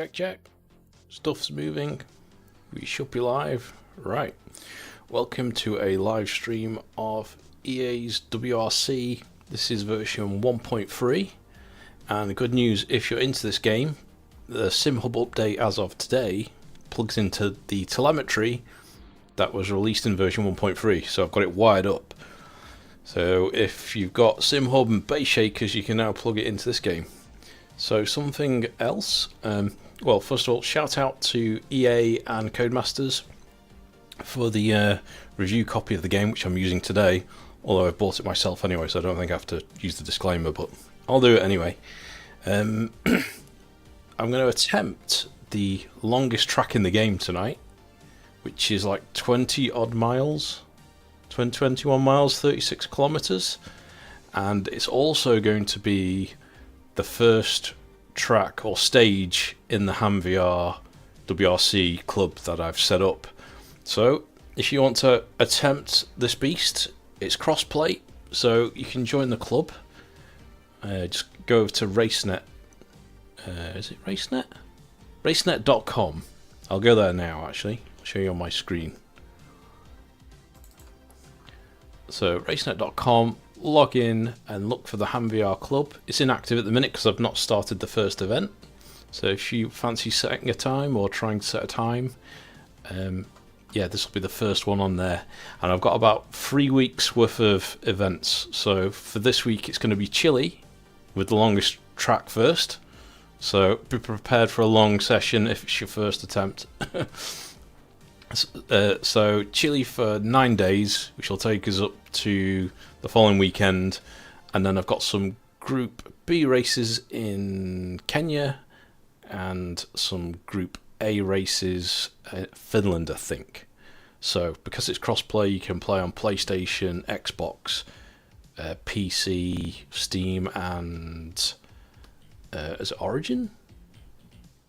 Check. Stuff's moving. We should be live. Right. Welcome to a live stream of EA's WRC. This is version 1.3. And the good news, if you're into this game, the SimHub update as of today plugs into the telemetry that was released in version 1.3. So I've got it wired up. So if you've got SimHub and base shakers, you can now plug it into this game. So something else, well, first of all, shout out to EA and Codemasters for the review copy of the game, which I'm using today, although I've bought it myself anyway, so I don't think I have to use the disclaimer, but I'll do it anyway. I'm going to attempt the longest track in the game tonight, which is like 20 odd miles, 21 miles, 36 kilometers, and it's also going to be the first track or stage in the HamVR WRC club that I've set up. So if you want to attempt this beast, it's crossplay, so you can join the club. Just go over to RaceNet. Is it RaceNet? RaceNet.com. I'll go there now, actually. I'll show you on my screen. So RaceNet.com, log in and look for the HamVR club. It's inactive at the minute because I've not started the first event. So if you fancy setting a time or trying to set a time, yeah, this will be the first one on there. And I've got about 3 weeks worth of events. So for this week it's going to be Chile with the longest track first. So be prepared for a long session if it's your first attempt. So Chile for 9 days, which will take us up to the following weekend, and then I've got some Group B races in Kenya and some Group A races in Finland, I think. So because it's crossplay, you can play on PlayStation, Xbox, PC, Steam, and is it Origin?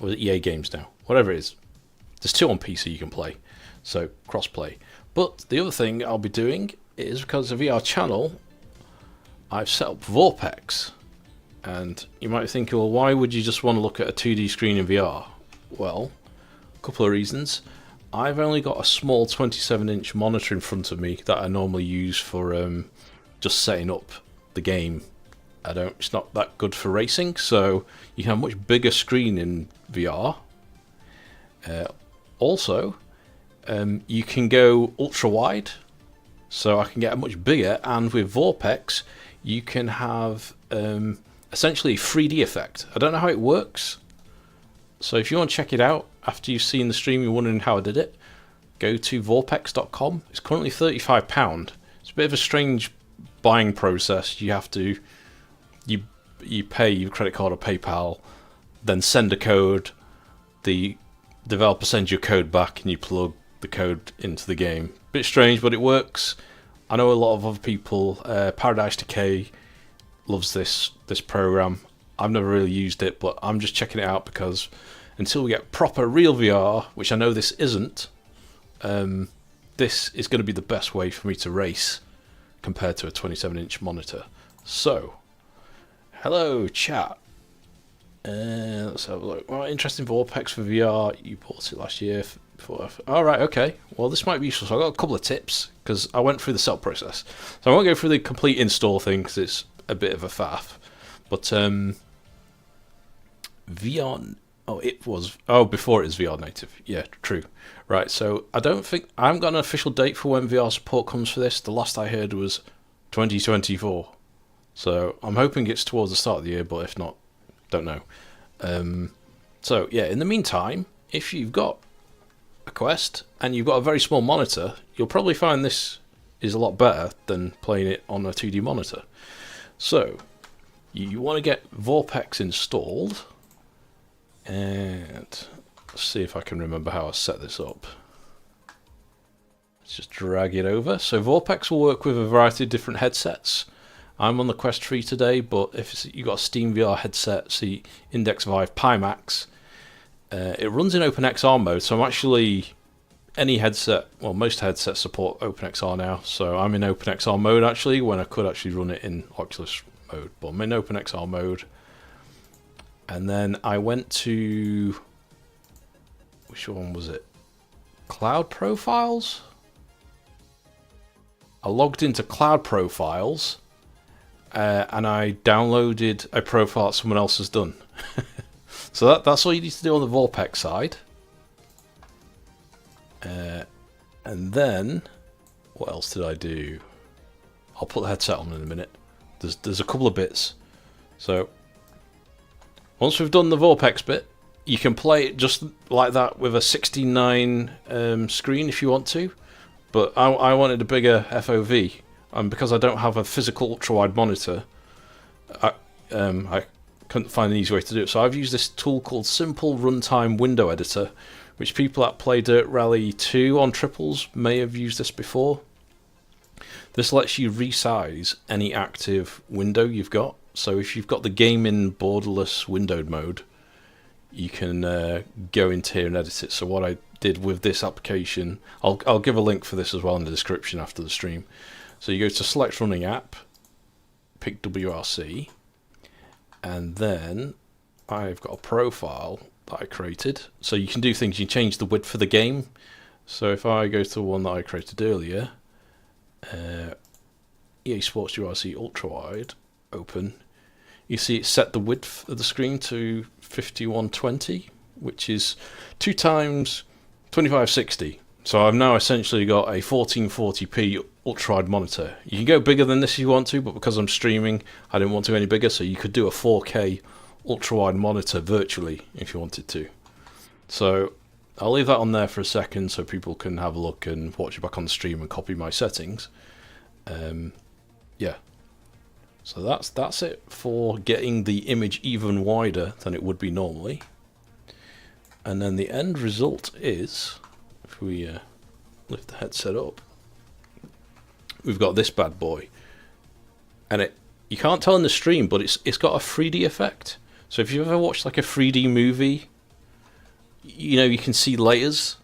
Or is it EA Games now? Whatever it is. There's 2 on PC you can play, so crossplay. But the other thing I'll be doing is, because of the VR channel, I've set up VorpX. And you might think, well, why would you just want to look at a 2D screen in VR? Well, a couple of reasons. I've only got a small 27-inch monitor in front of me that I normally use for just setting up the game. It's not that good for racing, so you can have a much bigger screen in VR. Also, you can go ultra wide, so I can get a much bigger, and with VorpX you can have essentially a 3D effect. I don't know how it works, so if you want to check it out after you've seen the stream, you're wondering how I did it, go to VorpX.com. It's currently £35. It's a bit of a strange buying process. You have to you pay your credit card or PayPal, then send a code, the developer sends your code back and you plug the code into the game. Bit strange, but it works. I know a lot of other people, Paradise Decay loves this program. I've never really used it, but I'm just checking it out because until we get proper real VR, which I know this isn't, this is going to be the best way for me to race compared to a 27-inch monitor. So, hello chat. Let's have a look. Well, interesting VorpX for VR. You bought it last year. Alright, okay. Well, this might be useful. So I've got a couple of tips, because I went through the setup process. So I won't go through the complete install thing, because it's a bit of a faff. But, VR... before it was VR native. Yeah, true. Right, so I haven't got an official date for when VR support comes for this. The last I heard was 2024. So I'm hoping it's towards the start of the year, but if not, don't know. So yeah, in the meantime, if you've got a Quest and you've got a very small monitor, you'll probably find this is a lot better than playing it on a 2D monitor. So you want to get VorpX installed, and let's see if I can remember how I set this up. Let's just drag it over. So VorpX will work with a variety of different headsets. I'm on the Quest 3 today, but if you've got a Steam VR headset, see Index Vive Pimax, it runs in OpenXR mode, so I'm actually, any headset, well, most headsets support OpenXR now, so I'm in OpenXR mode actually, when I could actually run it in Oculus mode, but I'm in OpenXR mode. And then I went to which one was it? Cloud Profiles? I logged into Cloud Profiles and I downloaded a profile that someone else has done. So that's all you need to do on the VorpX side. And then, what else did I do? I'll put the headset on in a minute. There's a couple of bits. So, once we've done the VorpX bit, you can play it just like that with a 16:9 screen if you want to. But I wanted a bigger FOV, and because I don't have a physical ultra-wide monitor, I couldn't find an easy way to do it. So I've used this tool called Simple Runtime Window Editor, which people that play Dirt Rally 2 on triples may have used this before. This lets you resize any active window you've got. So if you've got the game in borderless windowed mode, you can go into here and edit it. So what I did with this application, I'll give a link for this as well in the description after the stream. So you go to Select Running App, pick WRC, and then I've got a profile that I created. So you can do things, you can change the width for the game. So if I go to the one that I created earlier, EA Sports WRC Ultra Wide, open, you see it set the width of the screen to 5120, which is 2 times 2560. So I've now essentially got a 1440p ultra-wide monitor. You can go bigger than this if you want to, but because I'm streaming, I didn't want to go any bigger, so you could do a 4K ultra-wide monitor virtually if you wanted to. So I'll leave that on there for a second so people can have a look and watch it back on the stream and copy my settings. Yeah. So that's it for getting the image even wider than it would be normally. And then the end result is, if we lift the headset up, we've got this bad boy. And you can't tell in the stream, but it's got a 3D effect. So if you've ever watched like a 3D movie, you know, you can see layers.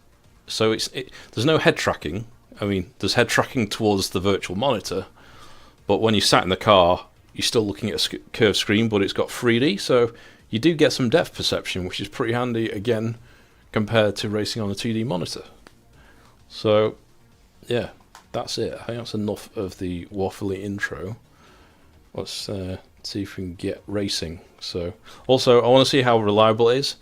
So there's no head tracking. I mean, there's head tracking towards the virtual monitor, but when you sat in the car, you're still looking at a curved screen, but it's got 3D, so you do get some depth perception, which is pretty handy, again, compared to racing on a 2D monitor. So, yeah, that's it. I think that's enough of the waffly intro. Let's see if we can get racing. So, also, I want to see how reliable it is.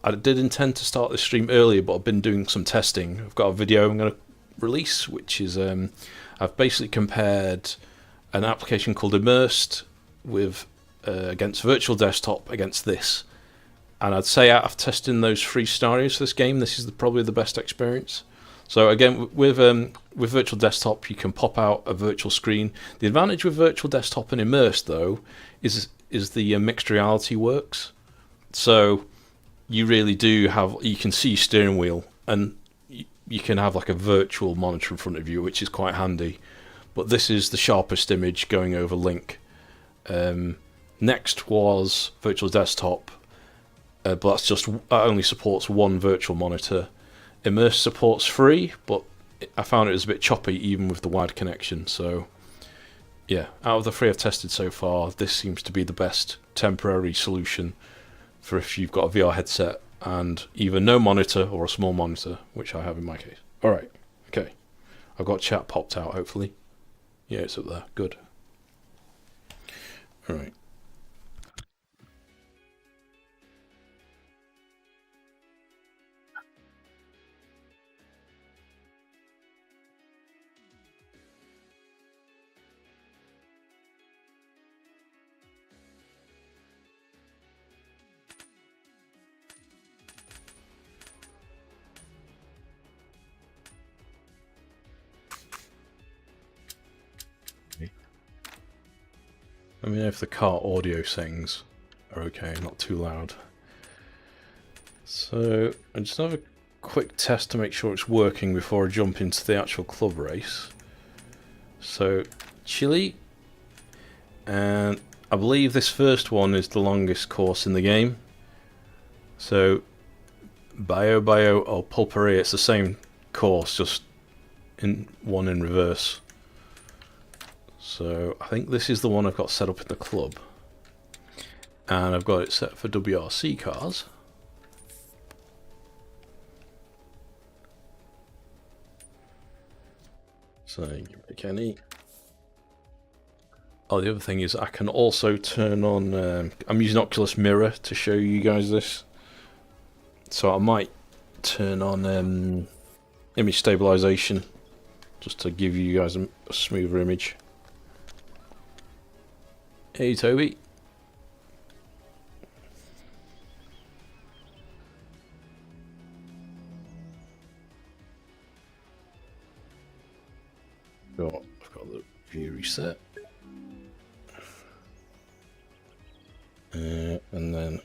I did intend to start this stream earlier, but I've been doing some testing. I've got a video I'm going to release, which is I've basically compared an application called Immersed with against Virtual Desktop against this, and I'd say out of testing those 3 scenarios for this game, this is probably the best experience. So again, with Virtual Desktop, you can pop out a virtual screen. The advantage with Virtual Desktop and Immersed, though, is the mixed reality works. So you really do have, you can see steering wheel, and you can have like a virtual monitor in front of you, which is quite handy. But this is the sharpest image going over link. Next was Virtual Desktop, but that only supports 1 virtual monitor. Immersed supports 3, but I found it was a bit choppy even with the wide connection. So yeah, out of the 3 I've tested so far, this seems to be the best temporary solution for if you've got a VR headset and either no monitor or a small monitor, which I have in my case. Alright, okay. I've got chat popped out, hopefully. Yeah, it's up there. Good. Alright. Let me know if the car audio settings are okay, not too loud. So, I just have a quick test to make sure it's working before I jump into the actual club race. So, Chile, and I believe this first one is the longest course in the game. So, Bayo or Pulperia, it's the same course, just in reverse. So I think this is the one I've got set up in the club, and I've got it set for WRC cars. So you can pick any. Oh, the other thing is I can also turn on, I'm using Oculus Mirror to show you guys this. So I might turn on image stabilization just to give you guys a smoother image. Hey Toby. I've got the view reset. And then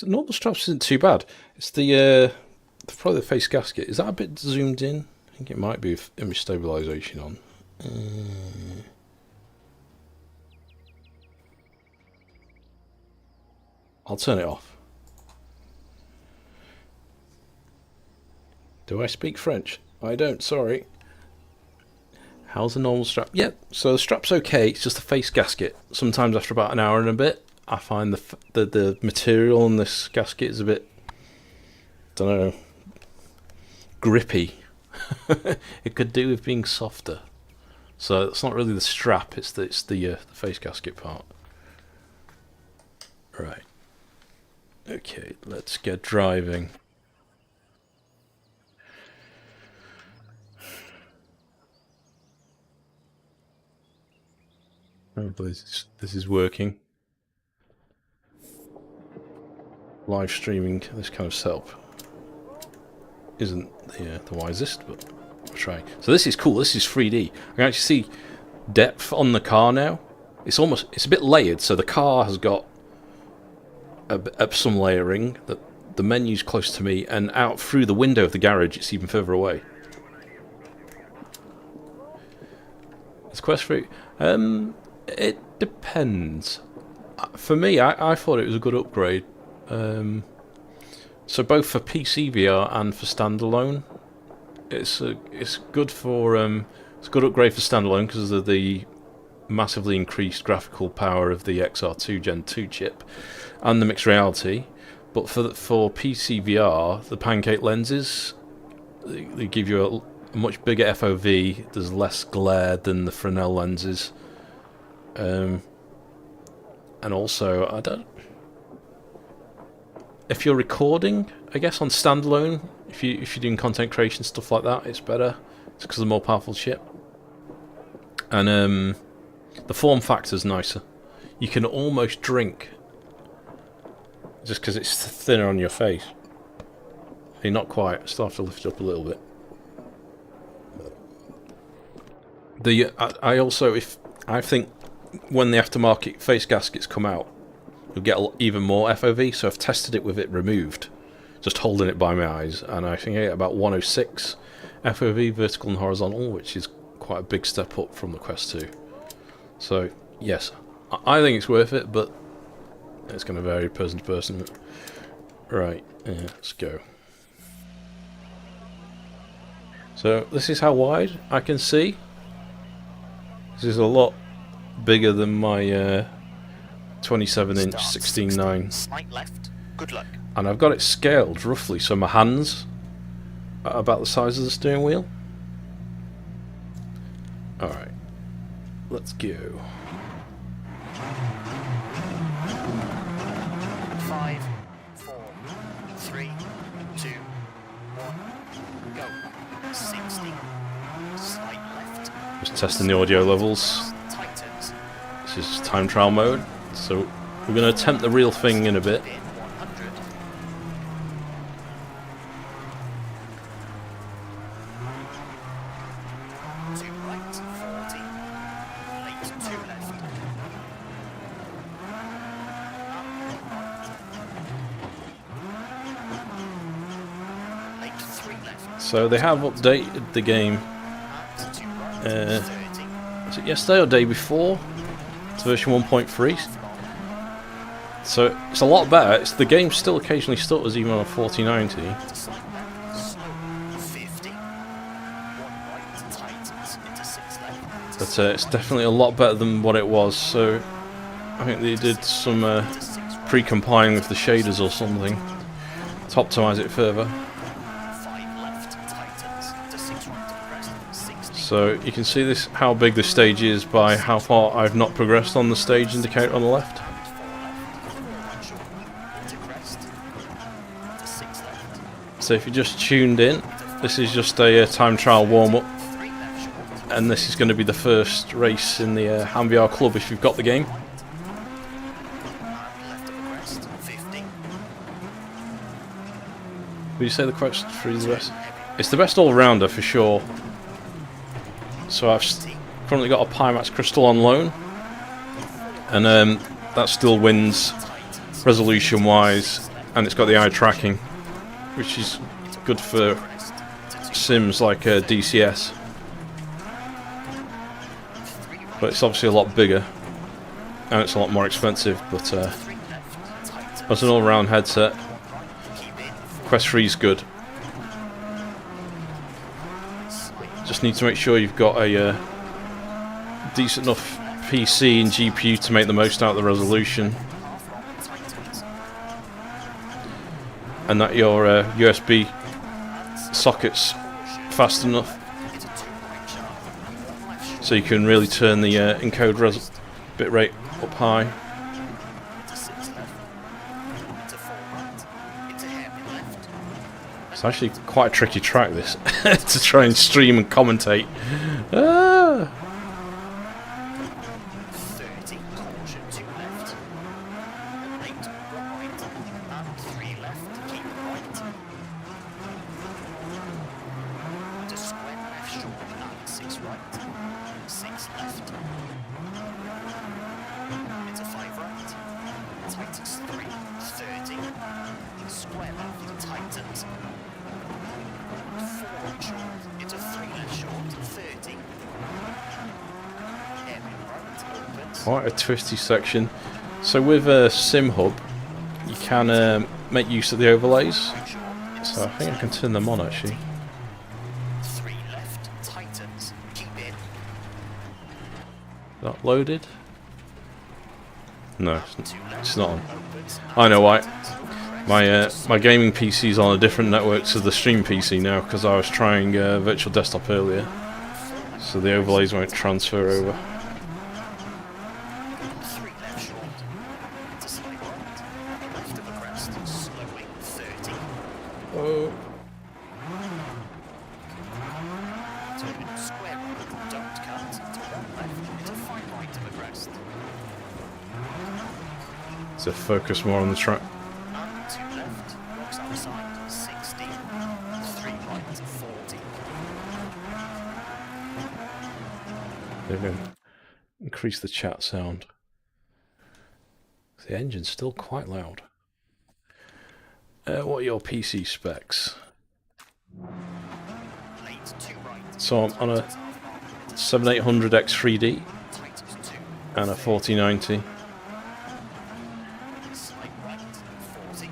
normal straps isn't too bad. It's the probably the face gasket. Is that a bit zoomed in? I think it might be with image stabilization on. I'll turn it off. Do I speak French? I don't, sorry. How's the normal strap? Yep, so the strap's okay, it's just the face gasket. Sometimes after about an hour and a bit, I find the material on this gasket is a bit, don't know, grippy. It could do with being softer. So it's not really the strap, it's the face gasket part. Right. Okay, let's get driving. Hopefully this is working. Live streaming this kind of setup isn't the wisest, but I'll try. So this is cool. This is 3D. I can actually see depth on the car now. It's a bit layered. So the car has got some layering. The menu's close to me, and out through the window of the garage, it's even further away. It's Quest 3. It depends. For me, I thought it was a good upgrade. So both for PC VR and for standalone, it's good for it's a good upgrade for standalone because of the massively increased graphical power of the XR2 Gen 2 chip and the mixed reality. But for PC VR, the pancake lenses they give you a much bigger FOV. There's less glare than the Fresnel lenses, and also I don't. If you're recording, I guess on standalone, if you're doing content creation stuff like that, it's better. It's because of the more powerful chip, and the form factor's nicer. You can almost drink just because it's thinner on your face. Hey, not quite. Still have to lift it up a little bit. I think when the aftermarket face gaskets come out, you'll get even more FOV, so I've tested it with it removed, just holding it by my eyes, and I think I get about 106 FOV, vertical and horizontal, which is quite a big step up from the Quest 2. So, yes, I think it's worth it, but it's going to vary person to person. Right, let's go. So, this is how wide I can see. This is a lot bigger than my 27-inch 16:9, slight left. Good luck. And I've got it scaled roughly, so my hands are about the size of the steering wheel. Alright, let's go. 5, 4, 3, 2, 1, go. 60, slight left. Just testing the audio levels. Tightens. This is time trial mode. So we're going to attempt the real thing in a bit. 100. To right, 40. Late, 2 left. Late, 3 left. So they have updated the game. And to right, 30. was it yesterday or day before? It's version 1.3. So it's a lot better. The game still occasionally stutters even on a 4090. 50. One right, tightens into 6 left. But it's definitely a lot better than what it was. So I think they did some pre-compiling with the shaders or something to optimize it further. 5 left, tightens into 6 right to crest. 60. So you can see this how big the stage is by how far I've not progressed on the stage indicator on the left. 4 left, to crest. To 6 left. So if you just tuned in, this is just a time trial warm-up, 3 left short. and this is going to be the first race in the HamVR Club if you've got the game. Left of the crest. 50. Would you say the Quest 3 is the best? It's the best all-rounder for sure. So I've currently got a Pimax Crystal on loan, and that still wins resolution-wise, and it's got the eye tracking, which is good for sims like DCS. But it's obviously a lot bigger, and it's a lot more expensive, but as an all-round headset, Quest 3 is good. Just need to make sure you've got a decent enough PC and GPU to make the most out of the resolution, and that your USB socket's fast enough so you can really turn the encode bitrate up high. It's actually quite a tricky track, this, to try and stream and commentate. Ah! 30, caution, 2 left. 8, right, and 3 left, keep right. To square left short and 6 right. 6 left. Into 5 right. Tightens 3, 30. Square left, tightens. 4 right short, into 3 left short, 30. Hairpin right, opens. Quite a twisty section. So with a sim hub, you can make use of the overlays. So I think I can turn them on actually. 3 left, tightens, keep in. Not loaded? No, it's not on. I know why. My gaming PC's on a different network to the stream PC now because I was trying virtual desktop earlier, so the overlays won't transfer over. 3 left short, to slide right, left of the crest, slowing 30. Oh. Turn square right, don't cut, to 1 left, into 5 right of the crest. So focus more on the track. And 2 left, rocks outside, 60. 3 right, 40. There we go. Increase the chat sound. The engine's still quite loud. What are your PC specs? Late 2 right, So I'm on a 7800X3D tightens 2. and a 4090. Slide right, 40.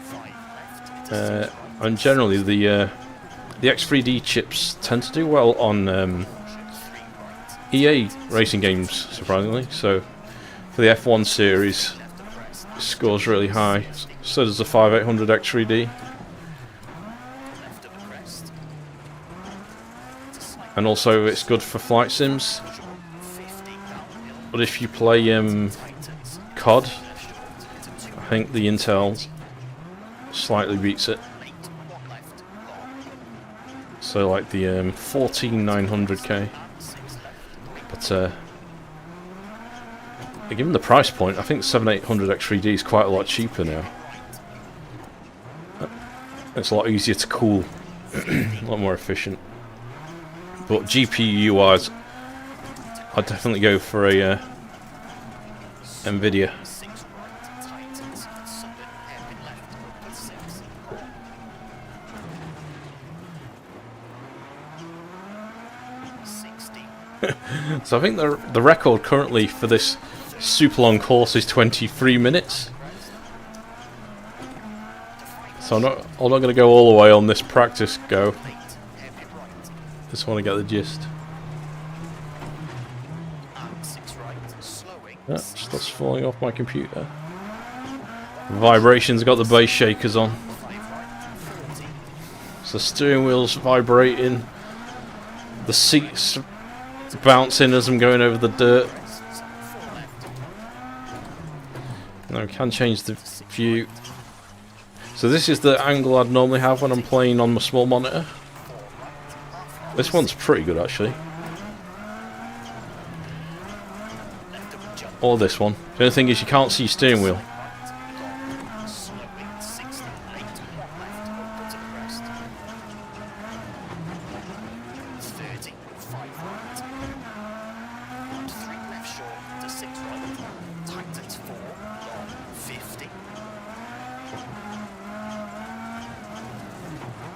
5 left, into 6 right. And generally the X3D chips tend to do well on 3 right. EA racing games, surprisingly. So for the F1 series, Left of the crest, it scores really high. So does the 5800X3D. left of the crest. To slide And also it's good for flight sims. short, 50 downhill. But if you play Tightens. COD, Left short, into 2 I think the Intel slightly beats it. late. 1 left, long. So like the 14900K. And 6 left. But given the price point, I think the 7800X3D is quite a lot cheaper now. It's a lot easier to cool, a lot more efficient. But GPU wise, I'd definitely go for a Nvidia. 6 right, tightens. Sudden hairpin left, open 6. 60, So I think the record currently for this super long course is 23 minutes. So I'm not going to go all the way on this practice go. Just want to get the gist. Yeah, starts falling off my computer. Vibrations, got the bass shakers on. So the steering wheel's vibrating. The seats bouncing as I'm going over the dirt. And I can change the view. So this is the angle I'd normally have when I'm playing on my small monitor. This one's pretty good actually. Or this one. The only thing is you can't see your steering wheel.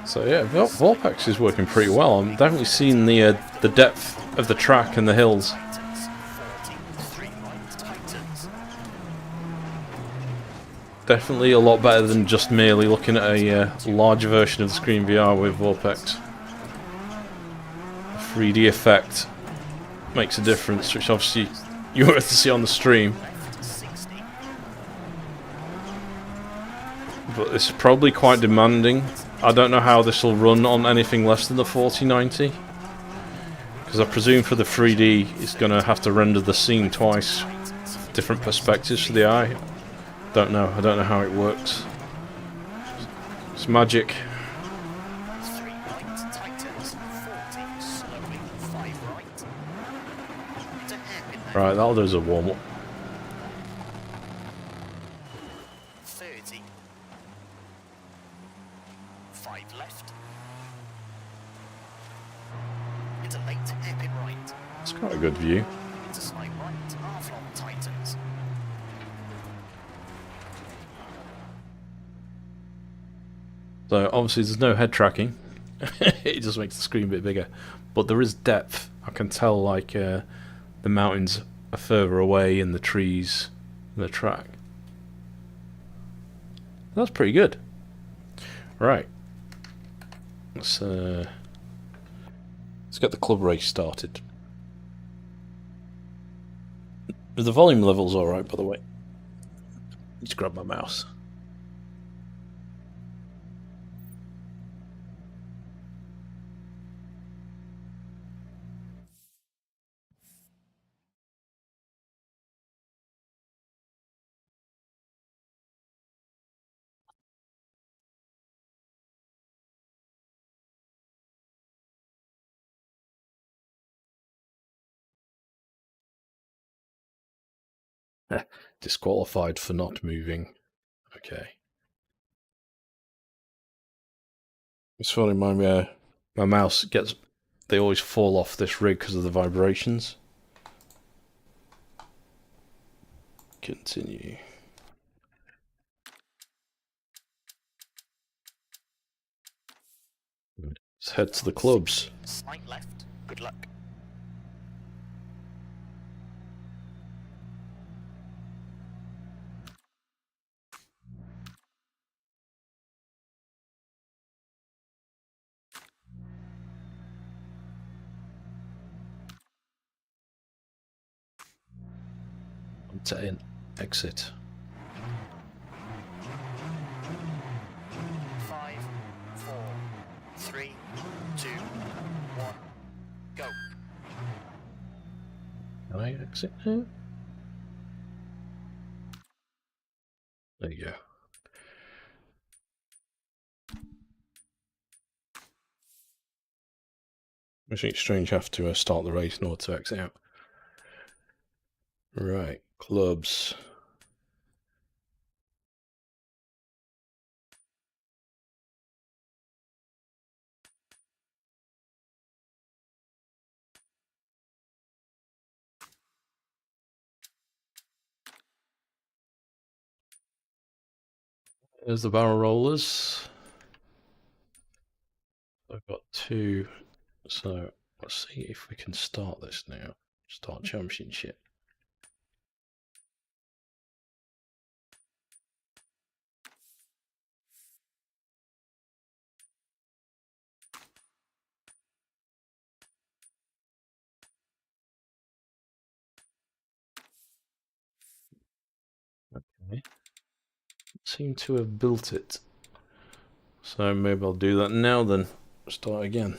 So yeah, VorpX is working pretty well. I'm definitely seeing the depth of the track and the hills. Definitely a lot better than just merely looking at a larger version of the screen VR with VorpX. The 3D effect makes a difference, which obviously you won't have to see on the stream. But this is probably quite demanding. I don't know how this will run on anything less than the 4090. Because I presume for the 3D it's going to have to render the scene twice. Different perspectives for the eye. Don't know. I don't know how it works. It's magic. Right, that'll do as a warm-up. 30. 5 left. Into late, hairpin right. It's quite a good view. Into slight right, half long tightens. So obviously there's no head tracking. It just makes the screen a bit bigger. But there is depth. I can tell like the mountains are further away and the trees and the track. That's pretty good. Right. Let's get the club race started. The volume level's alright, by the way. Just grab my mouse. Disqualified for not moving. Okay. It's funny, my mouse gets... They always fall off this rig because of the vibrations. Continue. Let's head to the clubs. Slight left. Good luck. To exit. 5, 4, 3, 2, 1, go. Can I exit now? There you go. Which is strange, have to start the race in order to exit out. Right, clubs. There's the barrel rollers. I've got 2, so Let's see if we can start this now. Start championship. Okay. Seem to have built it. So maybe I'll do that now then. Start again.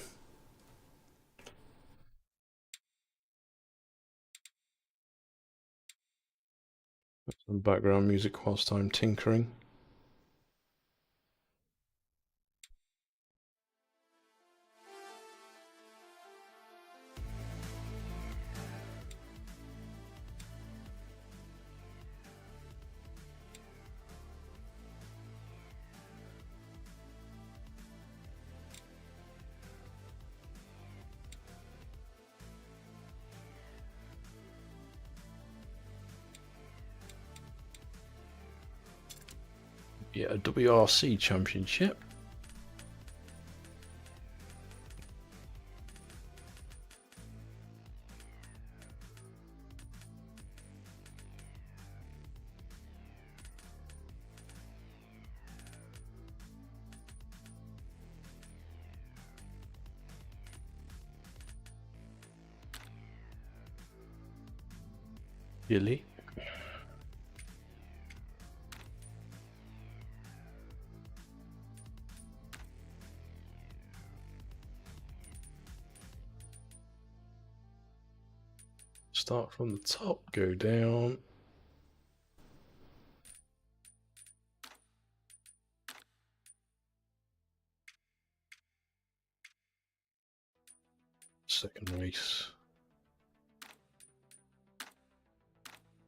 Some background music whilst I'm tinkering. Yeah, a WRC championship. Really? Start from the top, go down. Second race.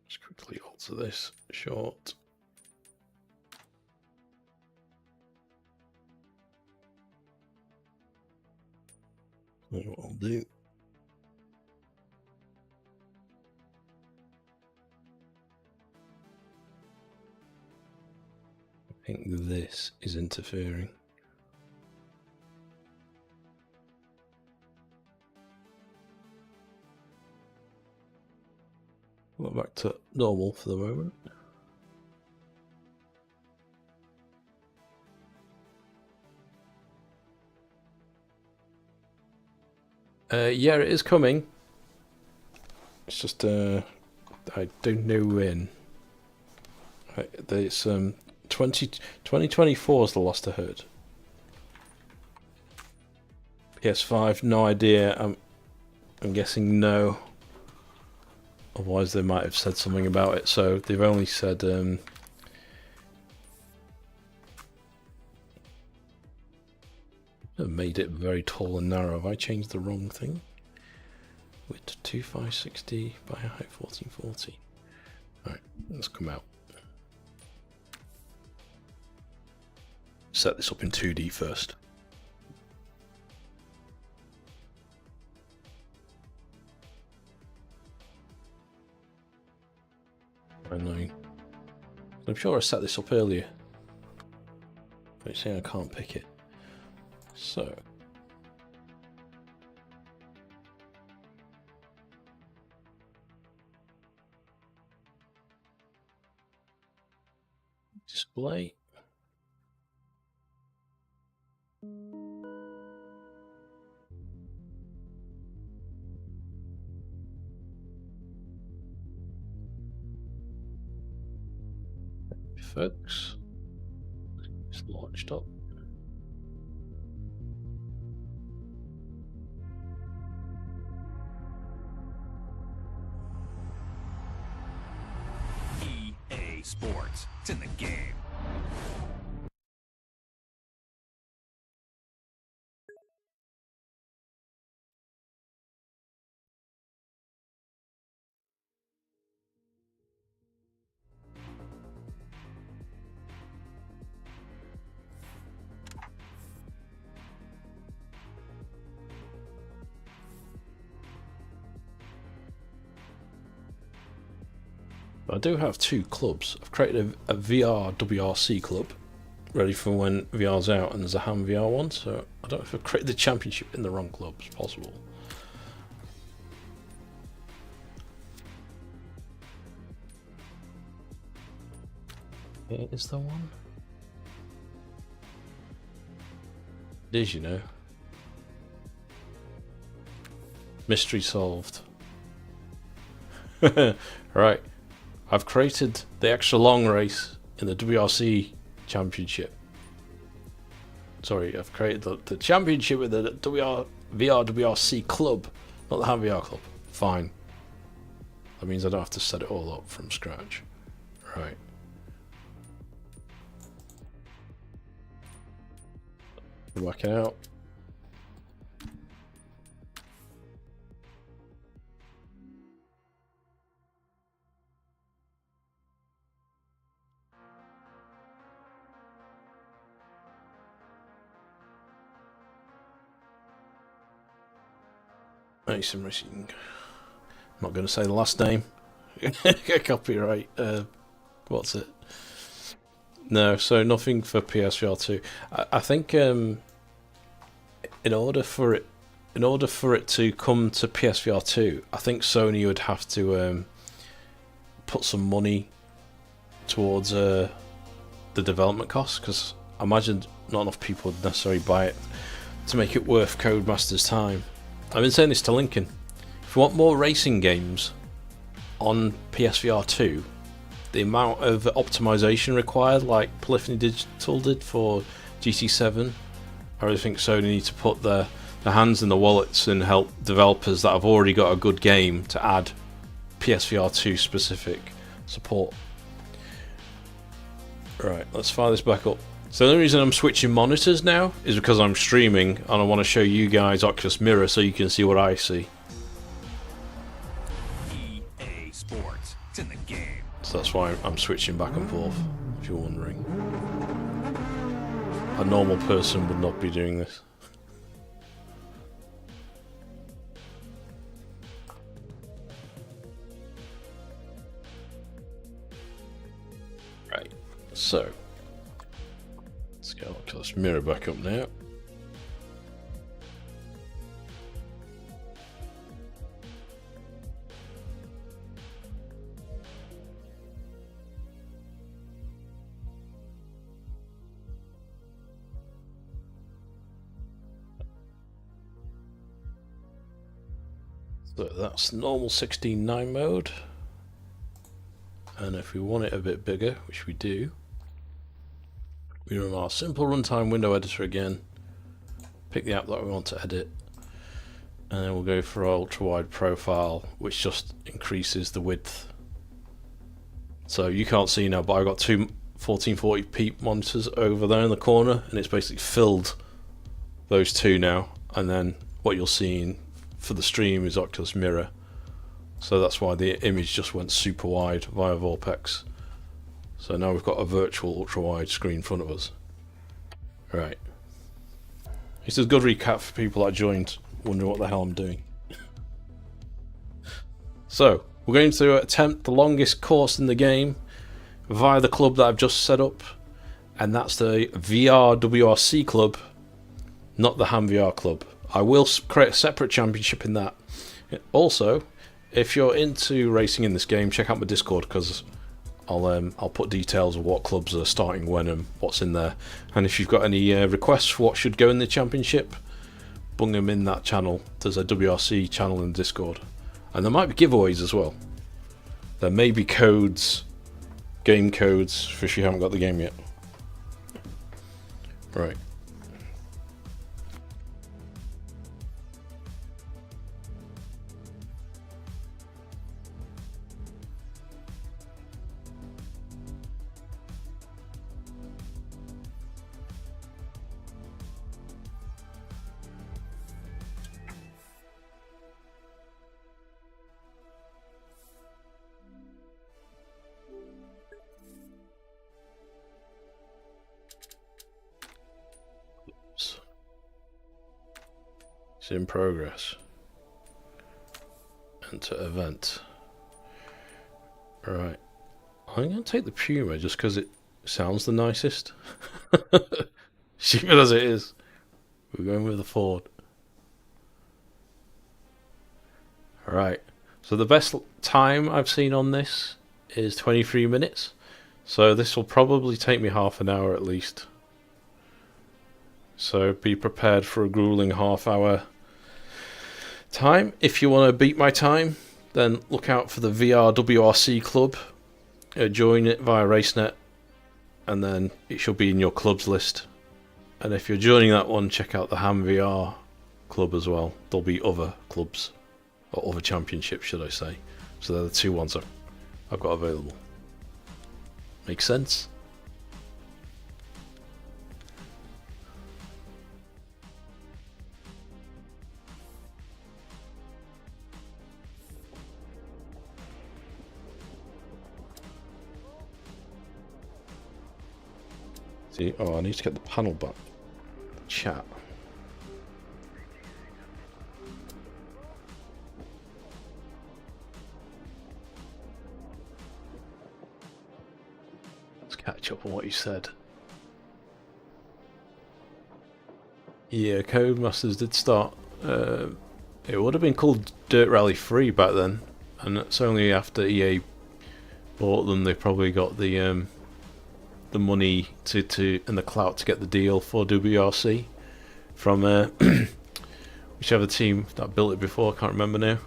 Just quickly alter this short. That's what I'll do. I think this is interfering. Well, back to normal for the moment. Yeah, it is coming. It's just I don't know when. It's 2024 is the last I heard. PS5, no idea. I'm guessing no. Otherwise, they might have said something about it. So they've only said made it very tall and narrow. Have I changed the wrong thing? Width 2560 by height 1440. Alright, let's come out. Set this up in 2D first. Annoying. I'm sure I set this up earlier. But it's saying I can't pick it. So. Display. Folks, it's launched up. EA Sports. It's in the game. I do have two clubs. I've created a VR WRC club ready for when VR's out, and there's a ham VR one, so I don't know if I've created the championship in the wrong club. It's possible. Is there one? It is, you know. Mystery solved. Right. I've created the extra long race in the WRC championship. Sorry, I've created the championship with the WRC club, not the Ham VR club. Fine. That means I don't have to set it all up from scratch. Right. Work it out. Nice and racing. I'm not going to say the last name. Copyright. What's it? No, so nothing for PSVR 2. I think in order for it to come to PSVR 2, I think Sony would have to put some money towards the development costs, because I imagine not enough people would necessarily buy it to make it worth Codemaster's time. I've been saying this to Lincoln. If you want more racing games on PSVR 2, the amount of optimization required, like Polyphony Digital did for GT7, I really think Sony need to put their hands in the wallets and help developers that have already got a good game to add PSVR 2 specific support. Right, let's fire this back up. So the only reason I'm switching monitors now is because I'm streaming and I want to show you guys Oculus Mirror so you can see what I see. EA Sports. It's in the game. So that's why I'm switching back and forth, if you're wondering. A normal person would not be doing this. Right, so let's get Oculus Mirror back up now. So that's normal 16:9 mode, and if we want it a bit bigger, which we do, we run our simple runtime window editor again, pick the app that we want to edit, and then we'll go for our ultra wide profile, which just increases the width. So you can't see now, but I've got two 1440p monitors over there in the corner, and it's basically filled those two now, and then what you'll see for the stream is Oculus Mirror. So that's why the image just went super wide via VorpX. So now we've got a virtual ultra wide screen in front of us. Right. This is a good recap for people that joined wondering what the hell I'm doing. So we're going to attempt the longest course in the game via the club that I've just set up, and that's the VR WRC club, not the Ham VR club. I will create a separate championship in that. Also, if you're into racing in this game, check out my Discord, because I'll put details of what clubs are starting when and what's in there. And if you've got any requests for what should go in the championship, bung them in that channel. There's a WRC channel in Discord, and there might be giveaways as well. There may be codes, game codes, for if you haven't got the game yet. Right. It's in progress. Enter event. Right. I'm going to take the Puma just because it sounds the nicest. Stupid as it is. We're going with the Ford. Alright. So the best time I've seen on this is 23 minutes. So this will probably take me half an hour at least. So be prepared for a grueling half-hour time. If you want to beat my time, then look out for the VR WRC club. Join it via RaceNet, and then it should be in your clubs list. And if you're joining that one, check out the Ham VR club as well. There'll be other clubs, or other championships, should I say. So they're the two ones I've got available. Make sense? See, oh, I need to get the panel back. Chat. Let's catch up on what you said. Yeah, Codemasters did start. It would have been called Dirt Rally 3 back then, and it's only after EA bought them they probably got the money to and the clout to get the deal for WRC from whichever team that built it before. I can't remember now.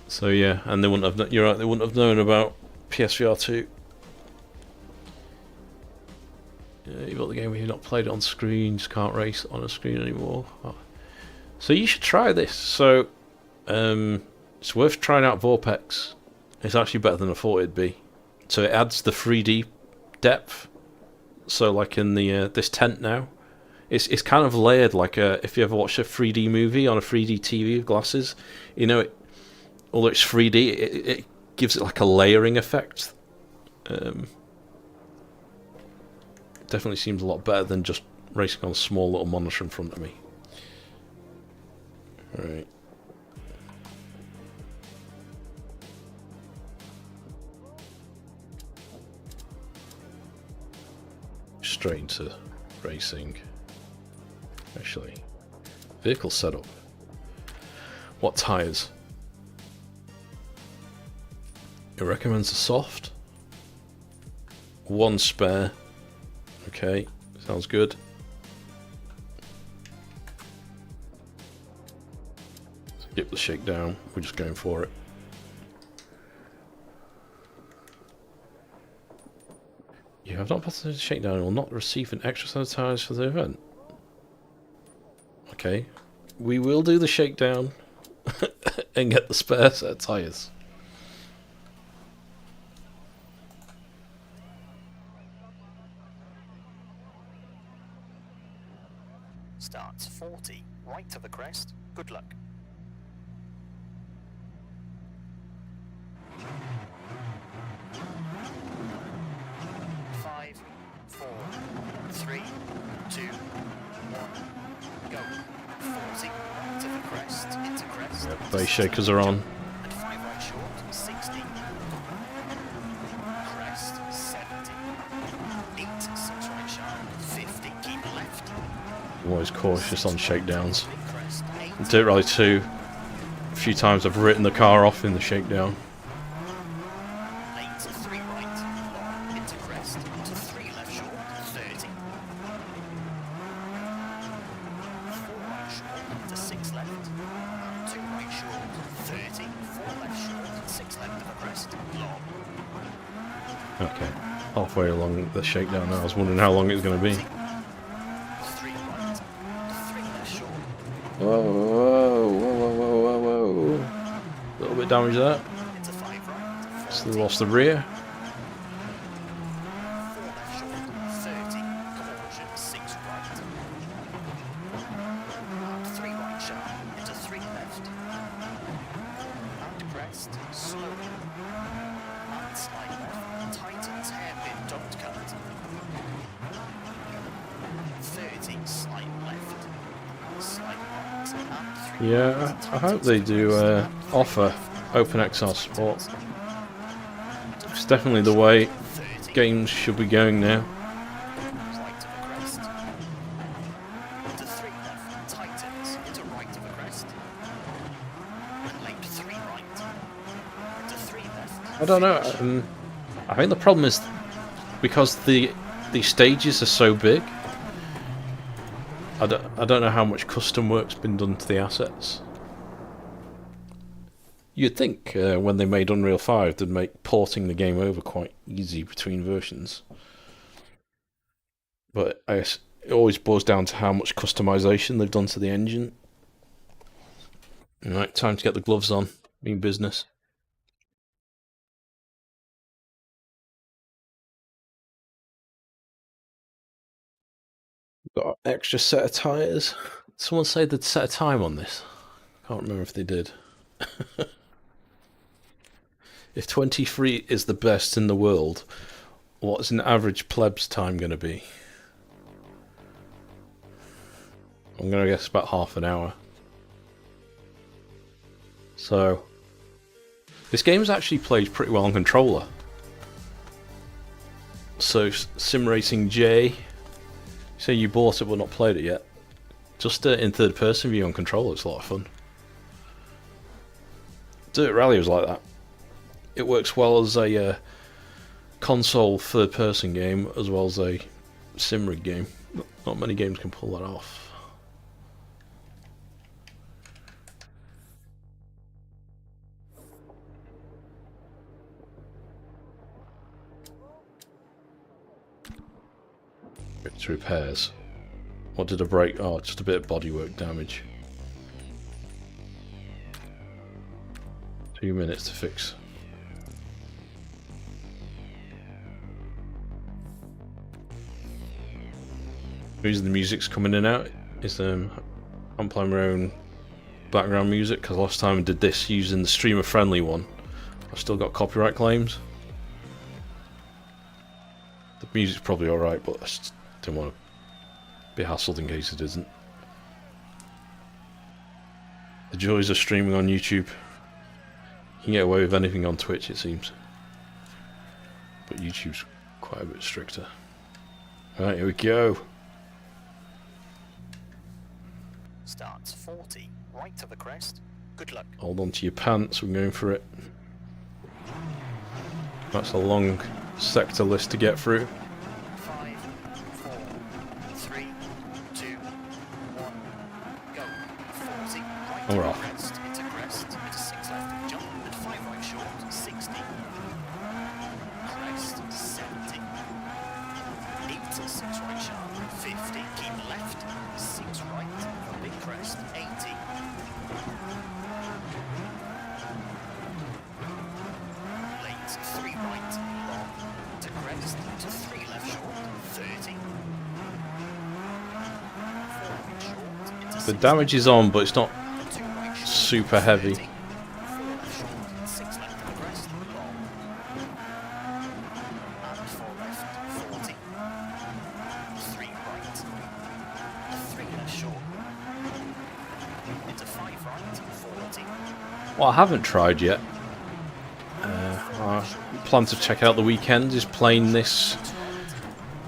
So yeah, and they wouldn't have. You're right. They wouldn't have known about PSVR 2. You got the game where you've not played it on screen, just can't race on a screen anymore. Oh. So you should try this. So it's worth trying out VorpX. It's actually better than I thought it'd be. So it adds the 3D depth. So like in the this tent now, it's kind of layered like if you ever watched a 3D movie on a 3D TV with glasses, you know, although it's 3D, it gives it like a layering effect. Definitely seems a lot better than just racing on a small little monitor in front of me. Alright. Straight into racing. Actually, vehicle setup. What tyres? It recommends a soft. One spare. Okay, sounds good. Skip the shakedown, we're just going for it. You have not passed the shakedown and will not receive an extra set of tyres for the event. Okay, we will do the shakedown and get the spare set of tyres. Starts 40, right to the crest. Good luck. Five, 4, 3, 2, 1, go. 40, right to the crest, into crest. Yep, base shakers are on. And 5 right short, 60. Crest, 70. 8, 6 right sharp, 50. Keep left. I'm always cautious on shakedowns. Dirt Rally 2, a few times I've written the car off in the shakedown. Late, 3 right, long, into crest, to 3 left short, 30. 4 right short, to 6 left, 2 right short, 30, 4 left short, 6 left of the crest, long. Okay, halfway along the shakedown now. I was wondering how long it was going to be. 3 right, 3 left short, Whoa, whoa, whoa, whoa, whoa, whoa, whoa. A little bit of damage there. into 5 right, Still lost the rear. 4 left short, 30, caution, 6 right. And 3 right sharp, into 3 left. And crest, slowly. And slide left, tightens hairpin, don't cut. 30, slide left. Slide right, and 3 Yeah, right, I hope they do offer OpenXR Sport. It's definitely the way 30, games should be going now. right to the crest. Into 3 left, tightens, into right of the crest. And late 3 right. Into 3 left. I don't know. I think the problem is because the stages are so big. I don't know how much custom work's been done to the assets. You'd think when they made Unreal 5 they'd make porting the game over quite easy between versions. But I guess it always boils down to how much customization they've done to the engine. Alright, time to get the gloves on. Mean business. Got an extra set of tyres. Someone said they'd set a time on this. Can't remember if they did. If 23 is the best in the world, what's an average pleb's time going to be? I'm going to guess about half an hour. So, this game's actually played pretty well on controller. So, Sim Racing J, say you bought it but not played it yet. Just in third person view on controller, it's a lot of fun. Dirt Rally was like that. It works well as a console third person game as well as a sim rig game. Not many games can pull that off. It's repairs. What did I break? Oh, just a bit of bodywork damage. 2 minutes to fix. The reason the music's coming in and out is I'm playing my own background music because last time I did this using the streamer friendly one, I've still got copyright claims. The music's probably alright, but I just didn't want to be hassled in case it isn't. The joys of streaming on YouTube. You can get away with anything on Twitch, it seems. But YouTube's quite a bit stricter. Alright, here we go. Starts 40, right to the crest. Good luck. Hold on to your pants, we're going for it. That's a long sector list to get through. 5, 4, 3, 2, 1, go. 40, right And we're to off. crest, into crest, into 6 left, jump, and 5 right short, 60. Crest, 70. 8 to 6 right sharp, 50, keep left, 6 right, a big crest, 80. Late, 3 right, long, to crest, to 3 left short, 30. 4 right short, into The 6 damage is on, but it's not 2 right short, super heavy. 30. 4 left short, 6 left to the crest, long. And 4 left, 40. 3 right. 3 left short. Into 5 right, 40. What I haven't tried yet, I plan to check out the weekend, is playing this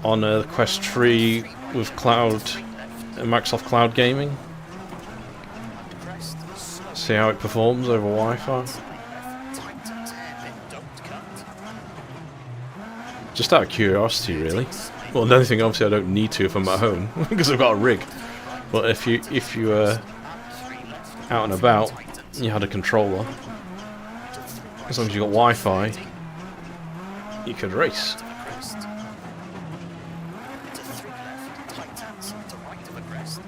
on the Quest 3 with Cloud, Microsoft Cloud Gaming. Crest, slow. See how it performs over Wi-Fi. Left, tighten hairpin, don't cut. Just out of curiosity, really. Well, the only thing obviously I don't need to if I'm at home because I've got a rig. But if you And 3 left. out and about, you had a controller. As long as you got Wi-Fi, you could race. To the crest. To 3 left, tightens to right of the crest.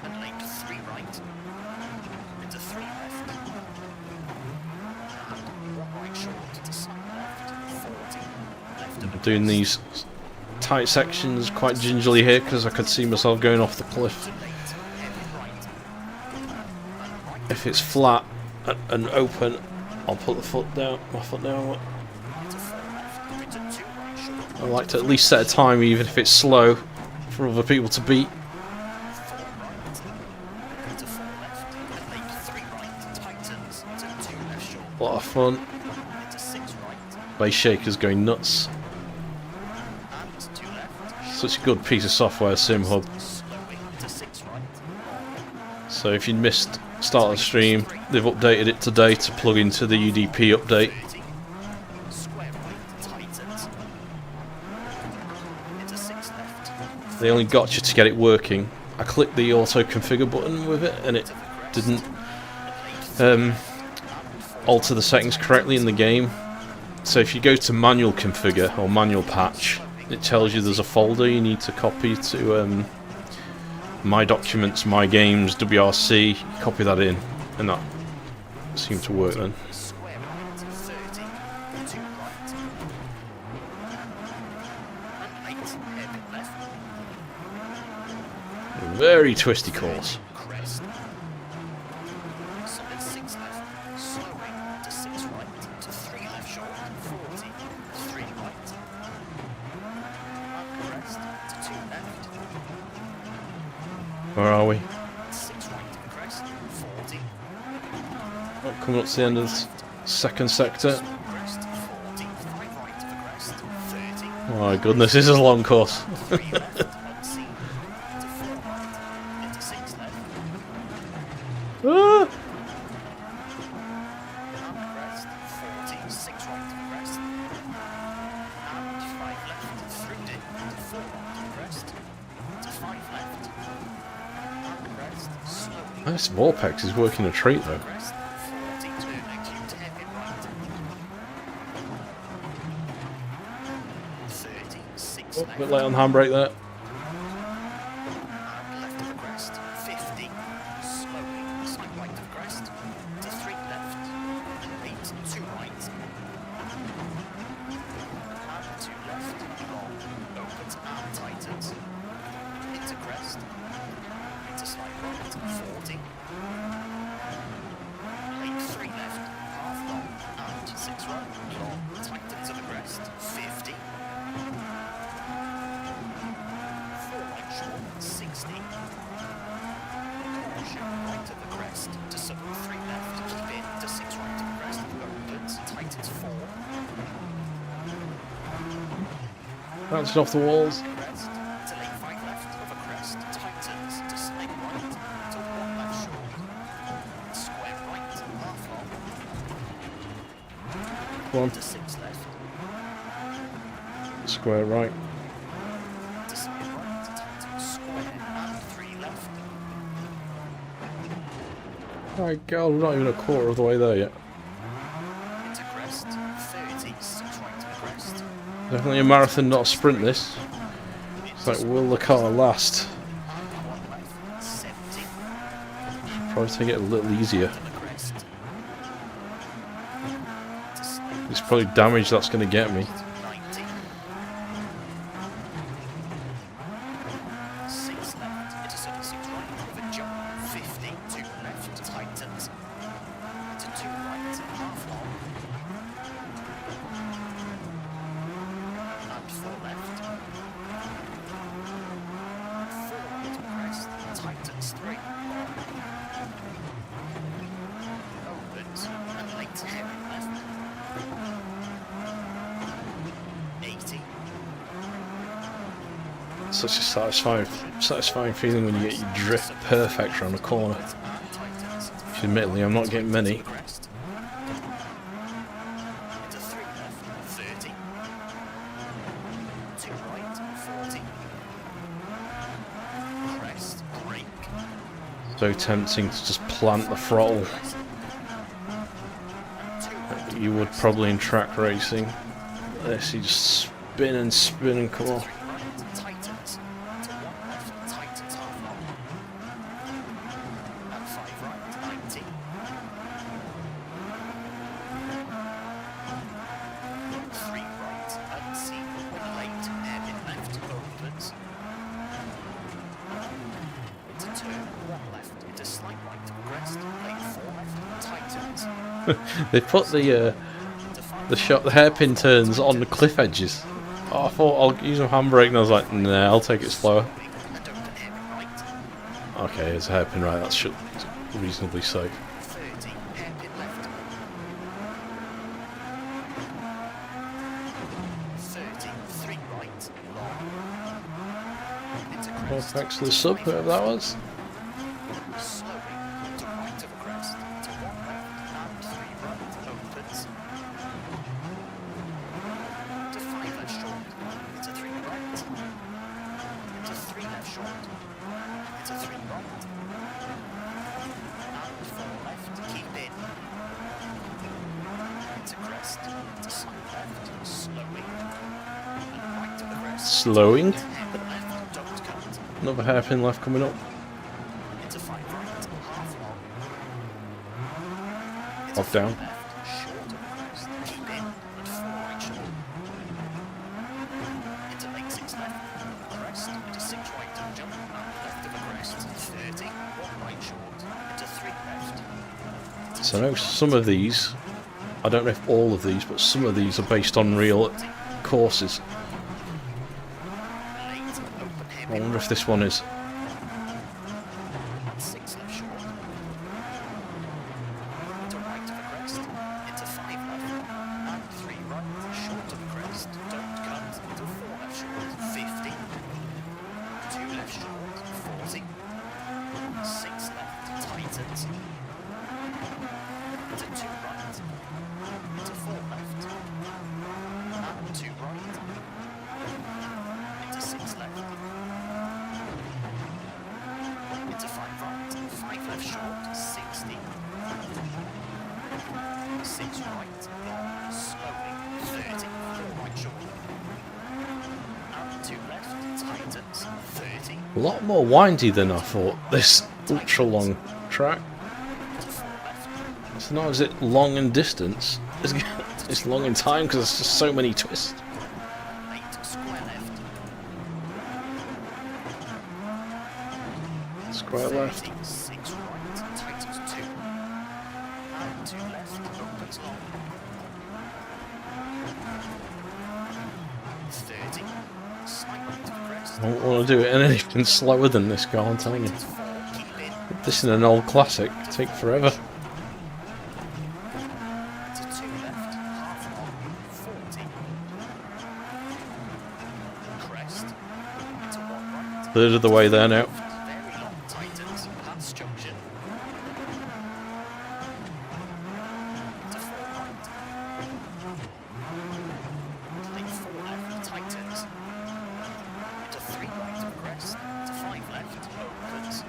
And late 3 right. Into 3 left. And 1 right short to side left, 40. Left of the Doing crest. these tight sections quite gingerly here because I could see myself going off the cliff. To late, heavy right. If it's flat and open, I'll put my foot down. To 4 left, into 2 right short. I like to at least set a time, even if it's slow, for other people to beat. 4 right. Into 4 left. And late 3 right. Tightens to 2 left short. A lot of fun. Into 6 right. Base shakers going nuts. And 2 left. Such a good piece of software, SimHub. Slowing to 6 right. So if you missed start of the stream, they've updated it today to plug into the UDP update. 30. Square right They only got you to get it working. I clicked the auto configure button with it and it didn't alter the settings correctly in the game. So if you go to manual configure or manual patch, it tells you there's a folder you need to copy to My Documents, My Games, WRC. You copy that in and that seemed to work then. Very twisty course. Crest. Solid 6 left, slowing to 6 right, to 3 left short, 40, 3 right. And crest to 2 left, Where are we? 6 right to the crest, 40, Oh, coming up to the end of the second sector. crest, 40, 5 right to the crest, 30, Oh my goodness, this is a long course. 3 left, unseen, to 4 right, into 6 left, Ah! and crest, 40, 6 right to the crest, and 5 left, through it, to 4 right to the crest, to 5 left, and crest, slowly, This VorpX is working a treat though. crest, 40, turn acute, hairpin right, 30, 6 Oh, a left, bit late on the handbrake there. and left of the crest, 50, slowly, side right of the crest, to 3 left, 8, 2 right, and 2 left, long, opens and tightens, into crest, into slide right, 40, late 3 left, half long, and 6 right, long, tightens of the crest, 50, 4 right short, 60, caution, right of the crest, to sub 3 left, keep in, to 6 right of the crest, opens, tightens 4, Bouncing off the walls. crest, to late 5 left, of a crest, tightens, to snake right, to 1 left short, square right, half long, Come on, to 6 left, square right. to side right, tightens square, and 3 left, My god, we're not even a quarter of the way there yet. into crest, 30, 6 right to the crest, Definitely a marathon, not a sprint this. It's like, will the car last? and 1 left, 70, Probably take it a little easier. to the crest, to snake It's probably damage that's going to get me. 90, 6 left, into sudden 6 right, with a jump, 50, 2 left, tightens, to 2 right, half long, and 4 left, 4 right to crest, tightens 3, long, opens, and late hairpin left, 80, Such a satisfying feeling when you get your drift perfect around the corner. and tightens, Which admittedly I'm not getting many. crest, into 3 left, 30, 2 right, 40, crest, brake, So tempting to just plant the throttle. crest, and 2 right, You would probably in track racing. This you just spin and spin and come on. 3 right, tightens, to 1 left, tightens half long, and 5 right, 90, 3 right, unseen, with late, hairpin left, opens, into turn, 1 left, into slight right to crest, late 4 left, tightens, They put the hairpin turns on the cliff edges. Oh, I thought I'll use a handbrake and I was like, nah, I'll take it slower. and open hairpin right, Okay, it's a hairpin right, that should be reasonably safe. 30, hairpin left, 30, 3 right, long, into Well, crest, thanks to the sub, whoever that was. slowing, to right of a crest, to 1 left, and 3 right, opens, to 5 left short, into 3 right, into 3 to slight left, slowing, and right to the crest. Slowing. Hairpin left, don't cut. Another hairpin left coming up. Into 5 right, half long. Into Off 4 down. left, short of the crest. Keep in, and 4 right short. Into late 6 left, crest. Into 6 right, don't jump, and left of the crest. 30, 1 right short. Into 3 left. So I know some of these, I don't know if all of these, but some of these are based on real courses. Late, open I hairpin wonder if this one is. 6 left short. Into right of the crest. Into 5 left. And 3 right. Short of the crest. Don't cut. Into 4 left short. 50. 2 left short. 40. 6 left. Tightens. Into 2 right. Into 4 left. And 2 right. Into 6 left. Into 5 right, 5 left short, 60. 6 right, long, slowing, 30, 4 right short. And 2 left, tightens, 30. A lot more windy than I thought, this ultra long track. Into 4 left, So not is it long in distance, it's long in time because there's just so many twists. late, square left. Square left. 30, 6 right, tightens 2. And 2 left, opens long. 30, slight right to the crest. I don't want to do it anything slower than this car, I'm telling you. Into 4, keep in. This is an old classic, take forever. Into 2 left, half long, 40. Crest. Into 1 right. Third of the way there now. Very long tightens, Hans junction. Into 4 right. Late 4 left, tightens. Into 3 right, crest. Into 5 left, opens.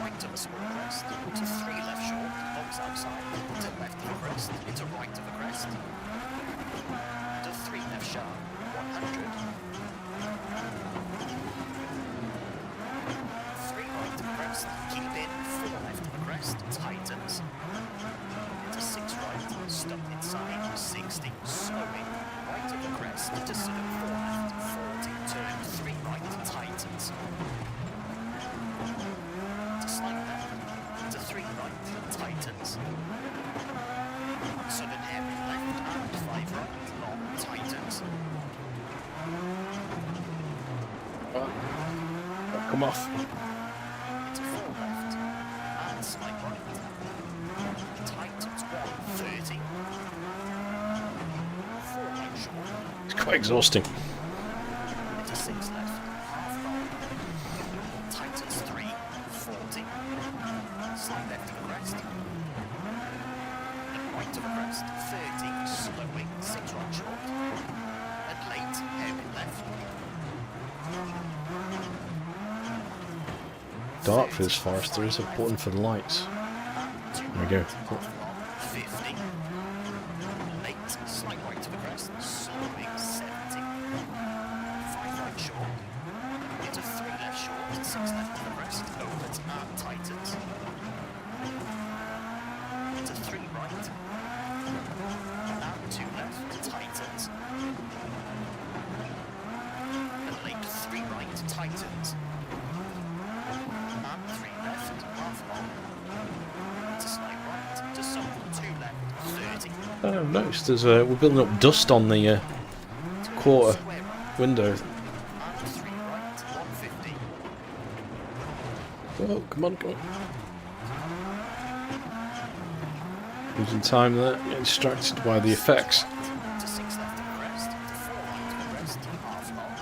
Right of the small crest. Into 3 left short, box outside. Into left of the crest. Into right of the crest. Into 3 left sharp, 100. 3 right of the crest, keep in, 4 left of the crest, tightens. Into 6 right, stop inside, 60, slowing, right of the crest, into 4 left, 40, turn 3 right, tightens. Into slight left, into 3 right, tightens. Sudden hairpin left and 5 right, long, tightens. Come off. Into 4 left and slight right. Tightens 1, 30. 4 right short. It's quite exhausting. Into 6 left, half long. Tightens 3, 40. Slight left of the crest. And right of the crest, 30. Slowing, 6 right short. And late, hairpin left. Dark for this forest, there is a button for the lights. There we go. 50. Late, slight right to the crest, slowing 70. 5 right short. Into 3 left short, 6 left to the crest, opens and tightens. Into 3 right. And 2 left, tightens. And late 3 right, tightens. And 3 left, half long. To slight right, to some 2 left, 30. I've noticed there's we're building up dust on the quarter Square right, window. and 3 right, 150. Oh, come on, come on. Losing time there, getting distracted by the effects. To 6 left of the crest, to 4 right of the crest, half long.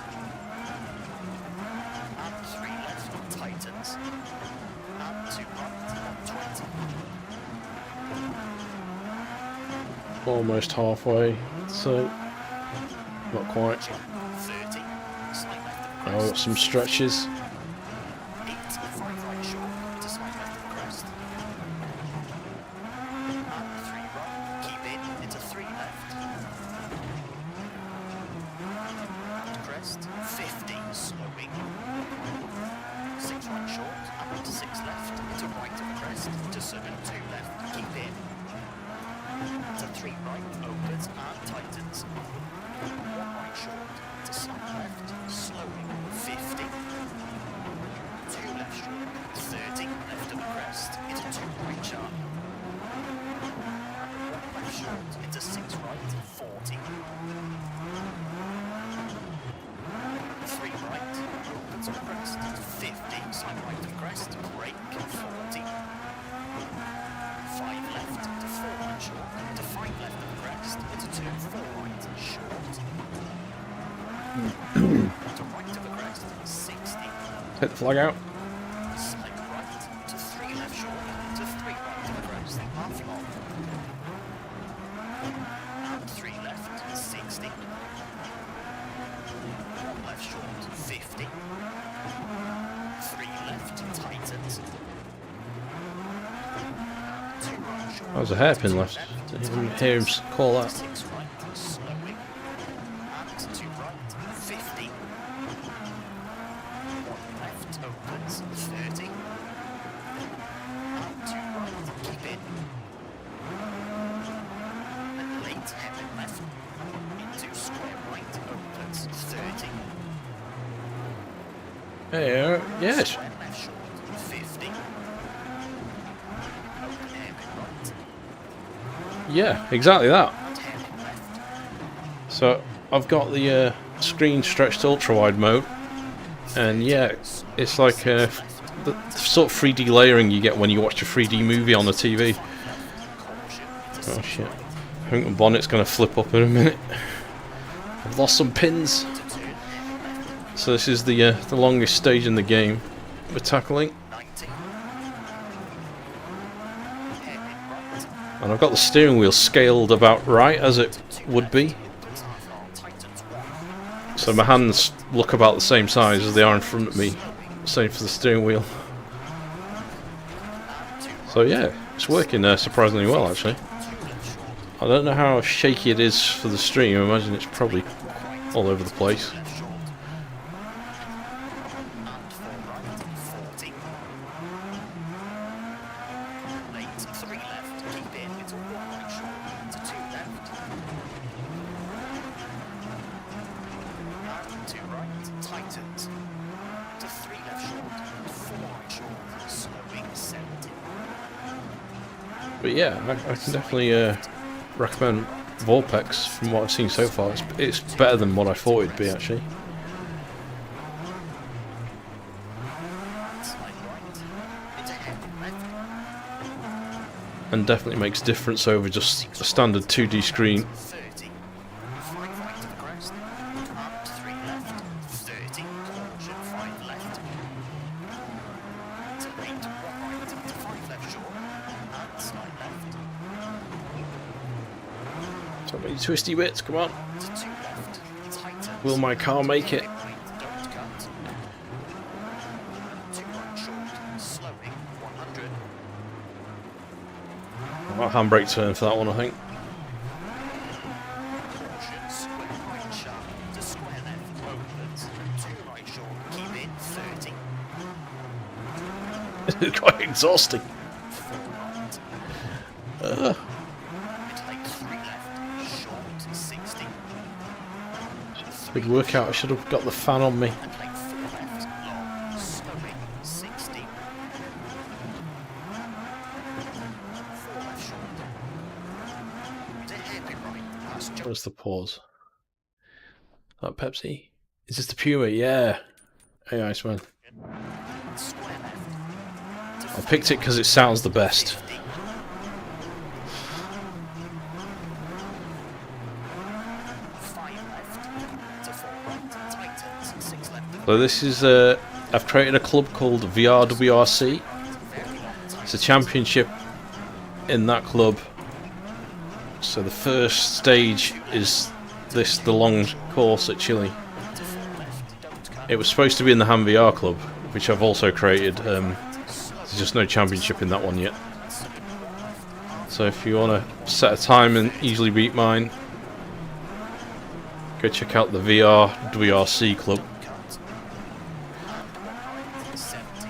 And 3 left, tightens. And 2 right, 120. Almost halfway, so not quite. 30. Slight left of the Oh, crest. got some stretches. 8, 5 right short, to slight left of the crest. Caution, 2 left, keep in. To 3 right, opens and tightens. 1 right short, to slight left, slowing, 50. 2 left short, 30, left of the crest, into 2 right sharp. And 1 left short, into 6 right, 40. 3 right, opens on crest, 50, side right of crest, brake, 40. 5 left, to 4 right short, to 5 left of crest, into turn 4 right, short. To right of the crest, 60. Hit the flag out. Slight right, to 3 left short, to 3 right of the crest, half long. And 3 left, 60. 1 left short, 50. 3 left, tightens. 2 right short. That was a hairpin left. Didn't hear him call that. 6 right, slowing. And 2 right, 50. 1 left, opens, 30. And 2 right, keep in. And late hairpin left. Into square right, opens, 30. Hey, yes. Square left short, 50. Open hairpin right. Yeah, exactly that. And hairpin left. So I've got the screen stretched to ultra wide mode, and yeah, it's like the sort of 3D layering you get when you watch a 3D movie on the TV. Oh shit! I think the bonnet's going to flip up in a minute. I've lost some pins. So this is the longest stage in the game we're tackling, 90. Hairpin right. and I've got the steering wheel scaled about right as it would be. Opens half long, tightens 1. So my hands look about the same size as they are in front of me. Same for the steering wheel. So yeah, it's working surprisingly well actually. I don't know how shaky it is for the stream. I imagine it's probably all over the place. And 4 right, 40. Late, 3 left, keep in, into 1 right short, to 2 left. And 2 right, tightens. To 3 left short, 4 right short, slowing, 70. But yeah, I can definitely recommend VorpX from what I've seen so far. It's better than what I thought it'd be actually. Slide right, into hairpin left. And definitely makes difference over just a standard 2D screen. 30. 5 right of the crest. And 3 left. 30. Caution, 5 left. To 8, 1 right. To 5 left short. And slide left. So many twisty bits, come on. To 2 left. Tightens. Will my car make it? Right, don't cut. 2 right short. Slowing, 100. I'll handbrake turn for that one, I think. Caution, square right sharp. To square left. Opens. 2 right short. Keep in, 30. It's quite exhausting. 4 right. Mid-lane 3 left, short 60. Big workout, I should have got the fan on me. And lane 4 left, long, slowing 60. 4 left short. To hairpin right, last jump. Where's the pause? That Pepsi? Is this the Puma? Yeah. Hey, Iceman. Square left. To I picked it because it sounds the best. 50. 5 left. To 4 right, tightens. 6 left. So this is, I've created a club called VR WRC. Very long, It's a championship in that club. So the first stage is the long course at Chile. to 4 left, don't cut. It was supposed to be in the Ham VR club, which I've also created. There's just no championship in that one yet. So if you want to set a time and easily beat mine, go check out the VR WRC club. Cut. And 1 right, 70.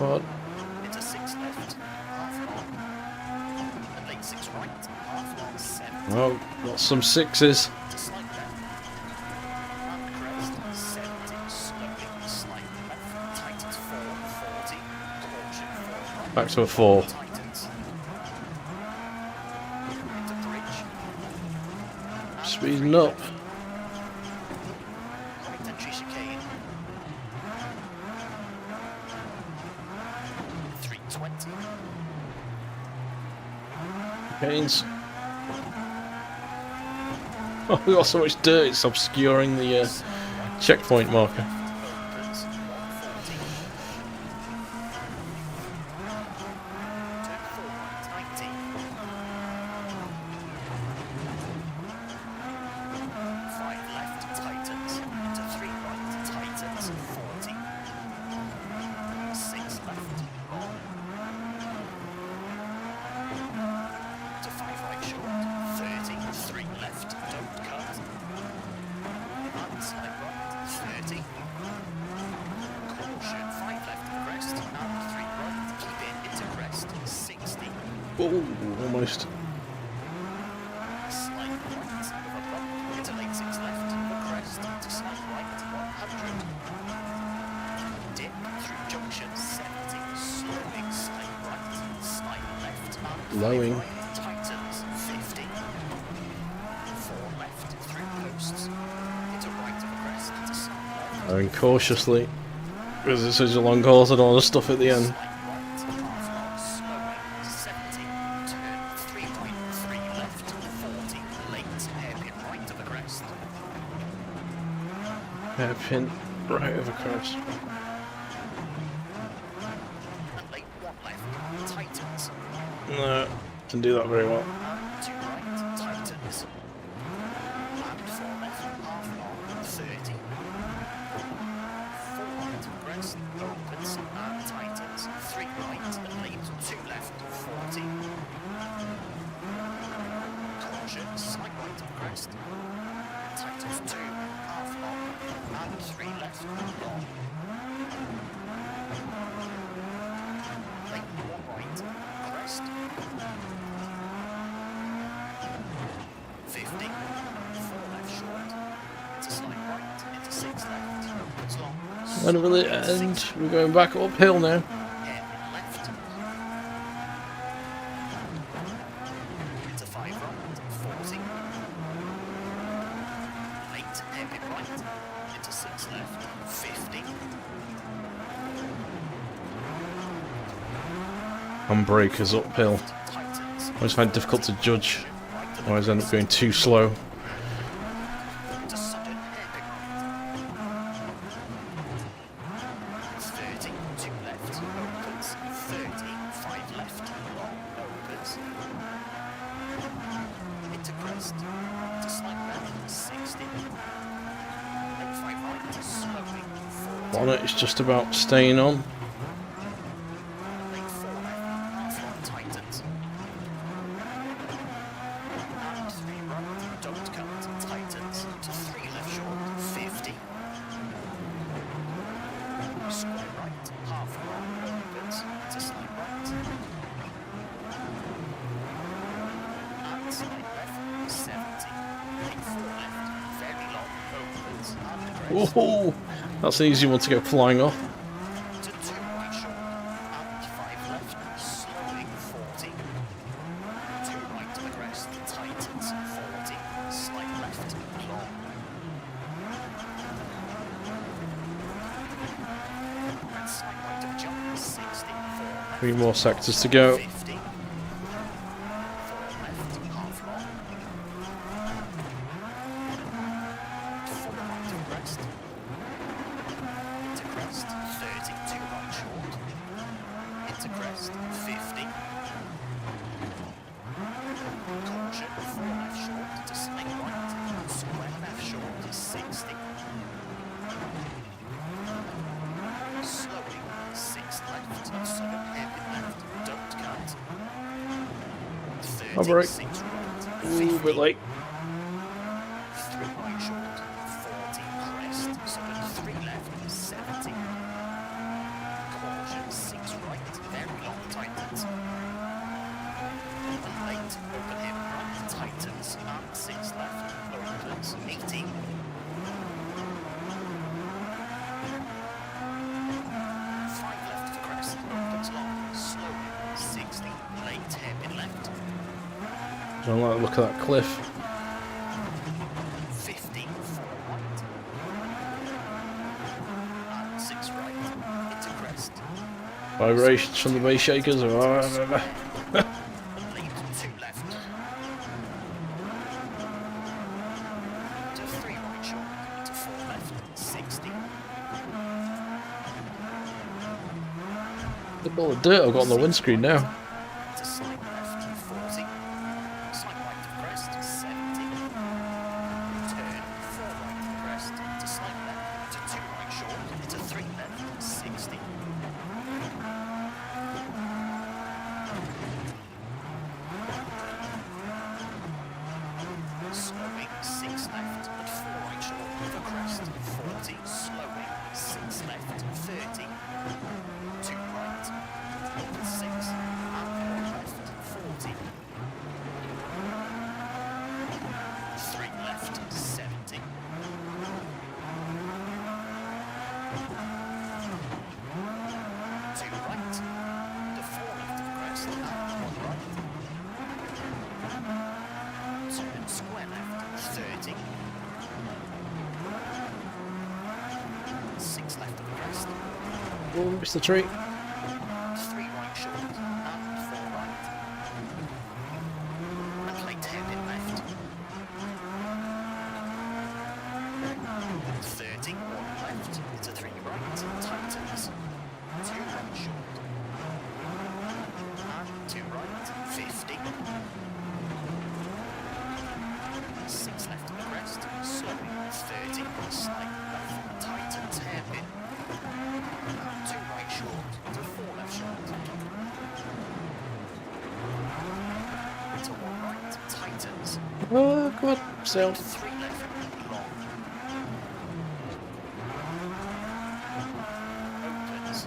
hard. Into 6 left, half long. And late 6 right, half long, 7. Oh, got some sixes. To slight left. And crest, 70. Slowing, slight left. Tightens 4, 40. Caution, 4 right. Back to a 4. Tightens. Into bridge. And Speeding 3 up. left. Right entry chicane. 320. Canes. Oh, we got so much dirt, it's obscuring the checkpoint marker. Opens 140. Turn 4 right 90. 5 left tightens. To 3 right tightens 40. 6 left long. To 5 right short 30. 3 left don't cut. And slight right 30. Caution 5 left crest and 3 right keep it into crest 60. Oh, almost. Slight right with a bump into late 6 left for crest to slight right 100. Dip through junction 70, slowing slight right, slight left and Lowing. 5 right tightens 50. 4 left through posts into right of a crest to slight left. Going cautiously. Because it's such a long course, I don't want to stuff at the end. Slight right, half long, slowing 70. Turn 3 right, 3 left, 40. Late hairpin right of a crest. Hairpin right over crest. And late 1 left, tightens. No, didn't do that very well. And 2 right, tightens. And 4 left, half long, 30. 4 right, crest, opens and tightens. 3 right, and late 2 left, 40. Caution, slight right of crest. Tightens 2, half long, and 3 left, long. Late 1 right, crest. 50. 4 left short. Into slight right, into 6 left. Opens long. When will it end? We're going back uphill now. Hairpin left. Into 5 right, 40. Late hairpin right. Into 6 left, 50. Handbrakers uphill. Tightens. I always find it difficult to judge. I always end up going too slow. To sudden hairpin right. 30, 2 left, opens. 30, 5 left, long, opens. Into crest. To slight left, 60. Late 5 right, slowing, 40. Bonnet is just about staying on. Late 4 left, half long tightens. And 3 right, don't cut, tightens. To 3 left short, 50. Square right, half long, opens. To slight right. And slight left, 70. Late 4 left, very long, opens. And crest. Oh, that's an easy one to go flying off. To 2 right short, and 5 left, slowing 40. 2 right to the crest, tightens 40, slight left, long. And slight right of jump, 60, 4 left. 3 more sectors to go. 50. 4 left, half long. 4 right to crest. Into crest, 30, 2 right short. Into crest, 50. Caution, 4 left short to slight right. Square left short is 60. Slowing, 6 left, sudden hairpin left, don't cut. 30, I'll brake. 6 right, Ooh, 50. a bit late. 3 right short, 40 crest, sudden 3 left, 70. Caution, 6 Don't like the look of that cliff. 50, 4 right. And 6 right. Into crest. Vibrations from the base shakers. Lead 2 left. To 3 right short. Into 4 left. 60. Look at all the dirt I've got on the windscreen now. To side left. 40. Side right to crest. 70. Turn 4 right to crest. To side left. To 2 right short. Into 3 left. 60. Slowing 6 left and 4 right short over crest. 40. Slowing 6 left. 30. 2 right. Over 6. And 1 left. 40. 3 left. 70. 2 right. To 4 left of crest and 1 right. Turn square left, 30. 6 left of crest, Oh, missed the tree. 3 right short, and 4 right. And plate hairpin left. 30, 1 left, into 3 right, tightens. 2 right short. And 2 right, 50. 6 left of the crest, slowing 30, slide left, tightens hairpin. And 2 right short, to 4 left short. To 1 right, tightens. Oh, come on, sail. 3 left, long. Opens.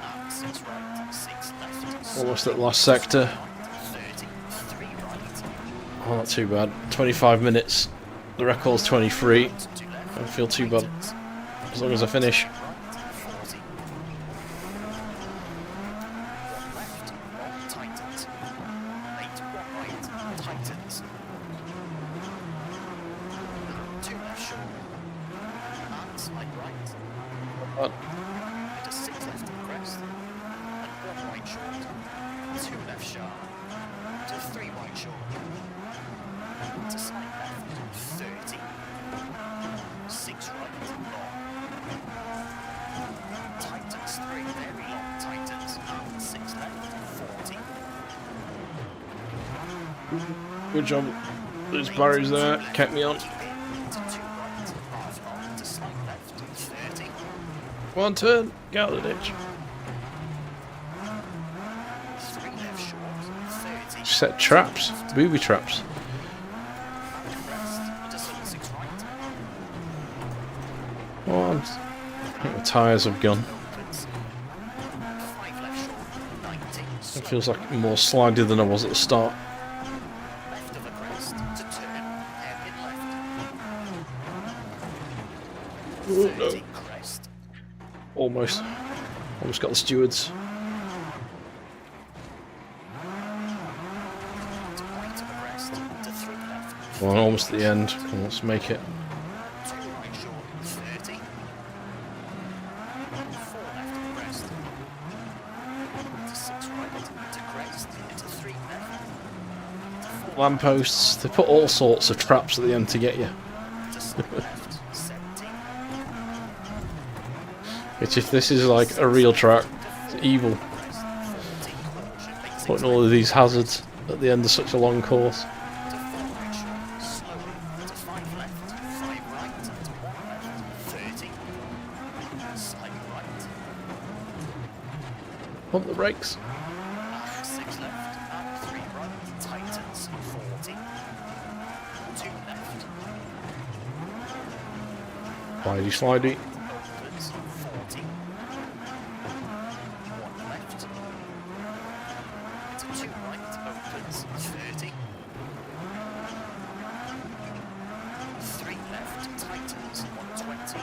And 6 right, 6 left. Almost at the last sector. 30, 3 right. Oh, not too bad. 25 minutes. The record's 23. 2 left. I don't feel too bad as long as I finish. Right, 40. 1 left, long tightens. 8, 1 right, tightens. And 2 left short. And slide right. Into 6 left of crest. And 1 right short. 2 left sharp. To 3 right short. To side left, 30. 6 right, long. Tightens 3, very long tightens. And 6 left, 40. Good job. Those barriers there kept me on. Keep in to 2 right, half long to slight left, 30. One turn, get out of the ditch. 3 left short, 30. Set traps, booby traps. And crest, into 6 right. One. I think the tyres have gone. Opens. 5 left short, 90. It feels like more slidey than I was at the start. Left of a crest to turn, hairpin left. 30 crest. Almost. Almost got the stewards. To right of a crest to 3 left. Well, almost at the end. Come on, let's make it. 2 right short, 30. 4 left of crest. To 6 right to crest into 3 left. Lampposts. They put all sorts of traps at the end to get you. To side left, 70. Which, if this is like a real track, it's evil. Crest, 40. Caution, late 6 Putting all of these hazards at the end of such a long course. to 4 right short, slowing to 5 left, 5 right to 1 left, 30. Side right, Pump the brakes. and 6 left, and 3 right, tightens, 40. 2 left, Slidey, slidey. opens, 40. 1 left, into 2 right, opens, 30. 3 left, tightens, 120.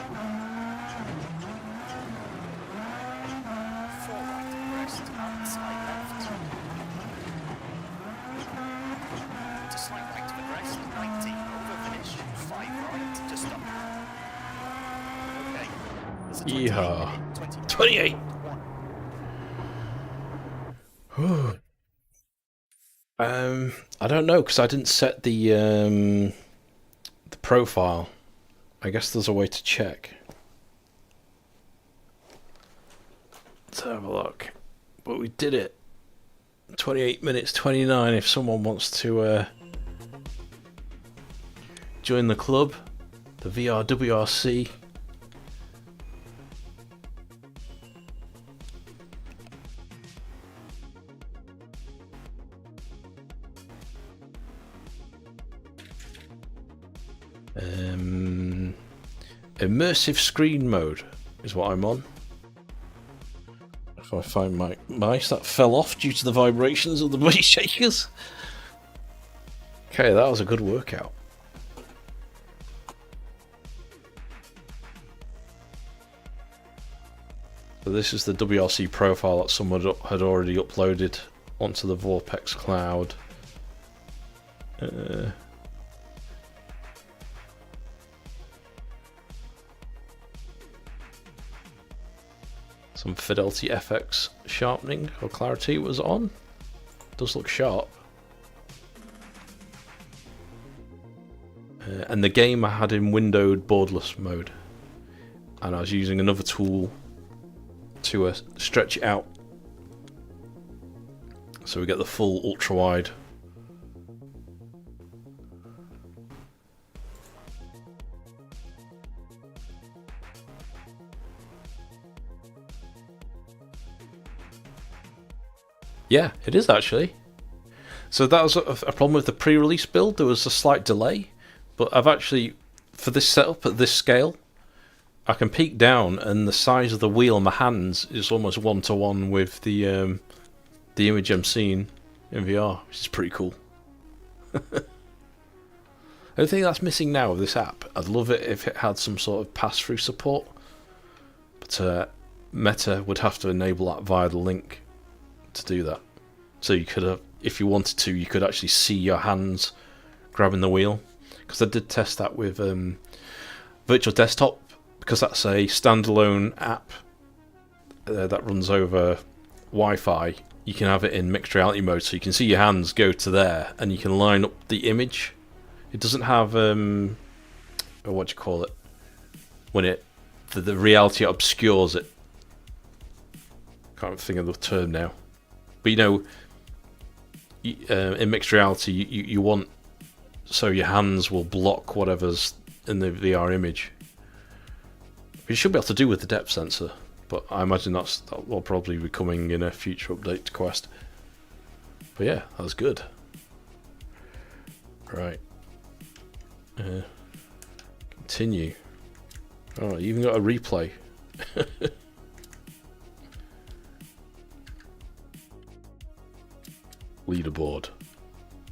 4 right, crest, and side left. to 28 Yeehaw. minute, 28. I don't know because I didn't set the profile. I guess there's a way to check. Let's have a look. But we did it. 28 minutes 29 if someone wants to join the club, the VR WRC. Immersive screen mode is what I'm on. If I find my mice that fell off due to the vibrations of the body shakers. Okay, that was a good workout. So this is the WRC profile that someone had already uploaded onto the VorpX cloud. Some Fidelity FX sharpening or clarity was on. Does look sharp. And the game I had in windowed borderless mode. And I was using another tool to stretch it out. So we get the full ultra wide. Yeah, it is actually. So that was a problem with the pre-release build. There was a slight delay, but I've actually, for this setup at this scale, I can peek down and the size of the wheel in my hands is almost one-to-one with the image I'm seeing in VR, which is pretty cool. The only thing that's missing now with this app, I'd love it if it had some sort of pass-through support, but Meta would have to enable that via the link to do that. So you could have, if you wanted to, you could actually see your hands grabbing the wheel. Because I did test that with Virtual Desktop, because that's a standalone app that runs over Wi-Fi. You can have it in mixed reality mode, so you can see your hands go to there, and you can line up the image. It doesn't have what do you call it? When the reality obscures it. Can't think of the term now. But you know, in mixed reality, you want so your hands will block whatever's in the VR image. You should be able to do with the depth sensor, but I imagine that will probably be coming in a future update to Quest. But yeah, that was good. Right. Continue. Oh, you even got a replay. Leaderboard.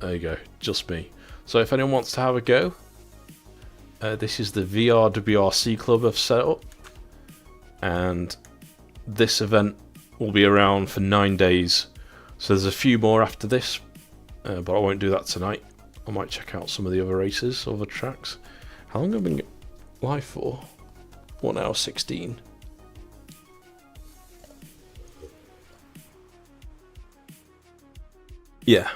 There you go, just me. So if anyone wants to have a go, this is the VR WRC club I've set up, and this event will be around for 9 days. So there's a few more after this, but I won't do that tonight. I might check out some of the other races, other tracks. How long have I been live for? 1 hour 16. Yeah.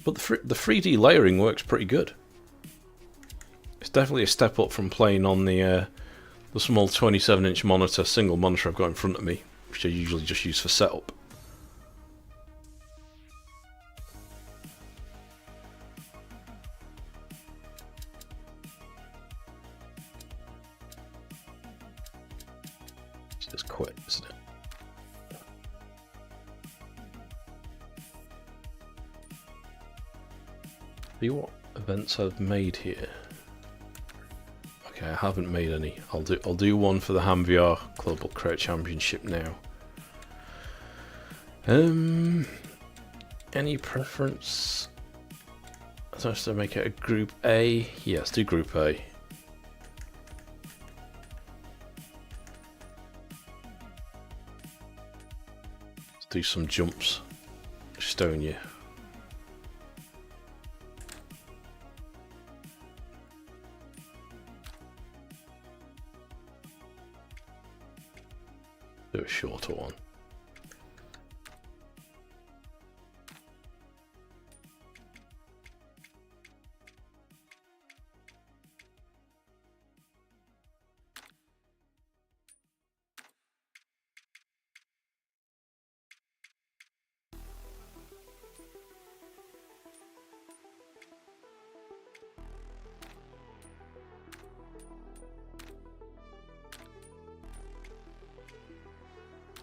But the 3D layering works pretty good. It's definitely a step up from playing on the small 27-inch monitor, single monitor I've got in front of me, which I usually just use for setup. It's just quit, isn't it? See what events I've made here. Okay, I haven't made any. I'll do one for the Ham VR Global Create Championship now. Any preference? I have to make it a Group A. Yeah, let's do Group A. Let's do some jumps. Estonia. do a shorter one.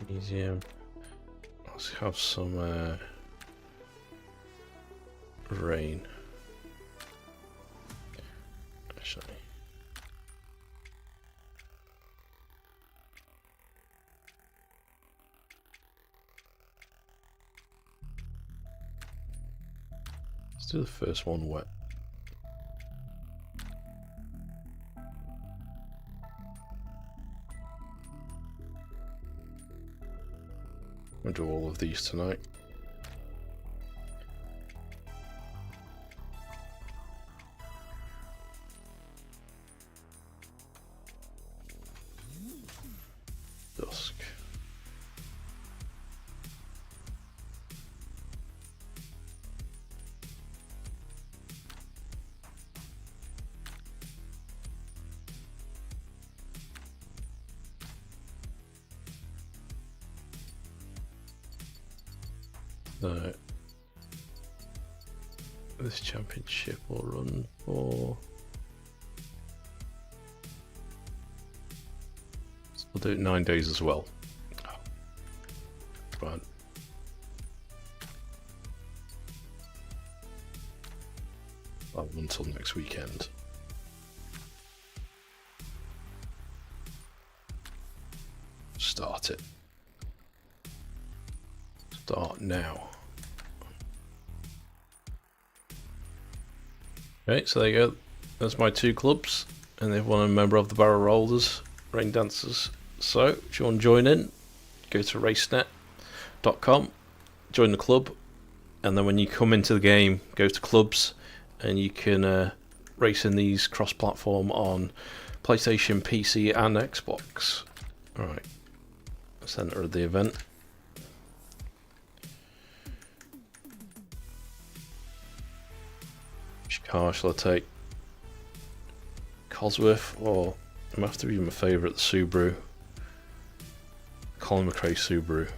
Museum. Let's have some rain. Actually, let's do the first one wet. I'll do all of these tonight. Dusk. No. This championship will run for... We'll do it 9 days as well. Oh. Right. Well, until next weekend. Start it. Start now. Okay, so there you go. That's my 2 clubs, and they've won a member of the Barrel Rollers, Rain Dancers. So, if you want to join in, go to racenet.com, join the club, and then when you come into the game, go to clubs, and you can race in these cross-platform on PlayStation, PC, and Xbox. Alright, center of the event. Which car shall I take? Cosworth, or I'm after even my favourite, the Subaru. Colin McRae Subaru.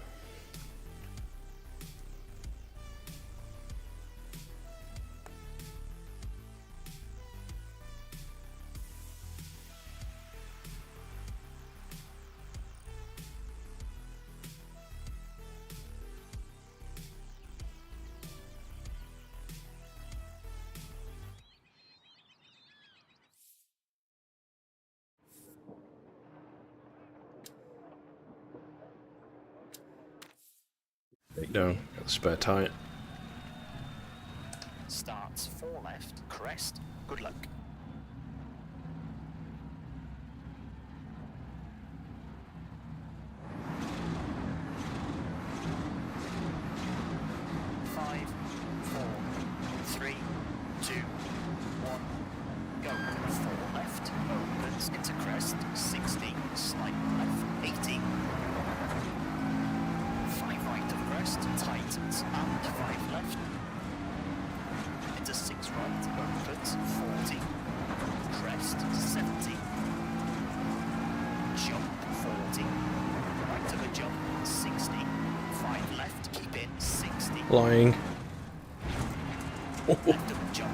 Take down, got the spare tyre. Starts 4 left, crest, good luck. Five, 4, 3, 2, 1, go. 4 left, opens into crest, 60, slight left, 80. 5 right of crest, tightens, and 5 left. Into 6 right, opens, 40. Crest, 70. Jump, 40. Right of a jump, 60. 5 left, keep in, 60. Lying. Left of a jump,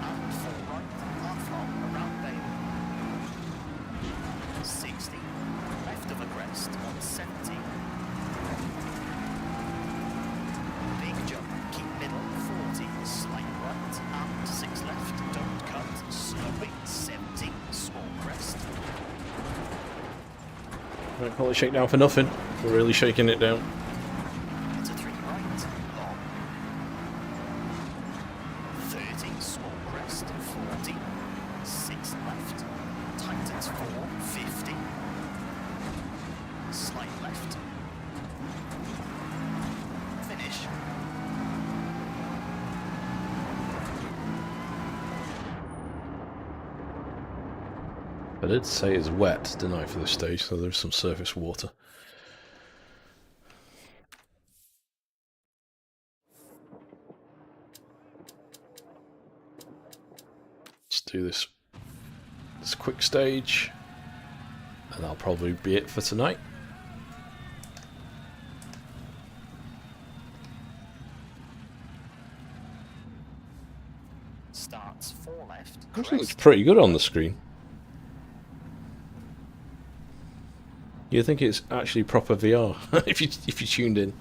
and 4 right, half long, around Bale. 60. Left of a crest, 170. Big jump, keep middle, 40, slight right, and 6 left, don't cut, slowing, 70, small crest. Don't call it shakedown for nothing. We're really shaking it down. Into 3 right, long. 30, small crest, 40, 6 left, tightens 4, 50, slight left. Finish. I did say it's wet, didn't I, for this stage, so there's some surface water. do this quick stage, and that'll probably be it for tonight. Starts 4 left. Actually, looks pretty good on the screen. You think it's actually proper VR if you tuned in.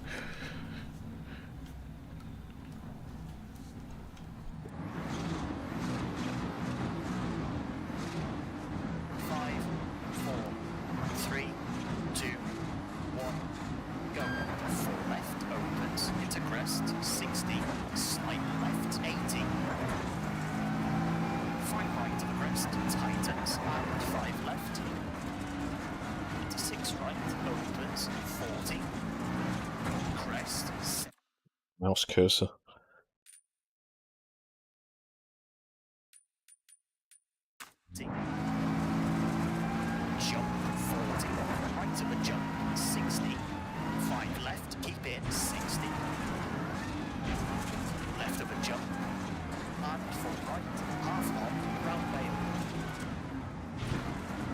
Mouse cursor. Jump 40, right of a jump 60, 5 left, keep in 60, left of a jump, and 4 right, half hop, round bail,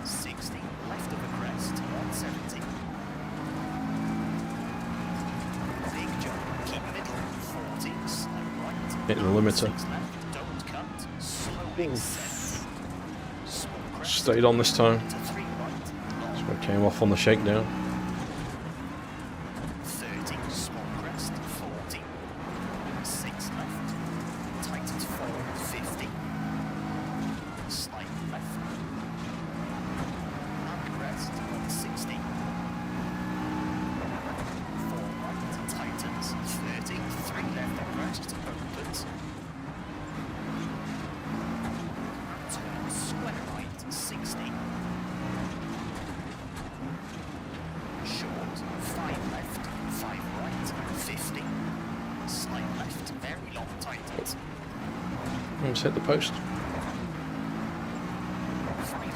60, left of a crest, 170, big jump, keep middle, 40, slow right, Hitting the limiter. 6 left, don't cut, slowing 70, small crest, Stayed on this time. to 3 right, So it came off on the shakedown. 30, small crest, 40, 6 left, tightens 4, 50, slight left, and crest, 160, 4 right, tightens, 30, 3 left, crest, opens, and turn square right, 60, short, 5 left, 5 right, 50, slight left, very long tightens, Let's hit the post. 5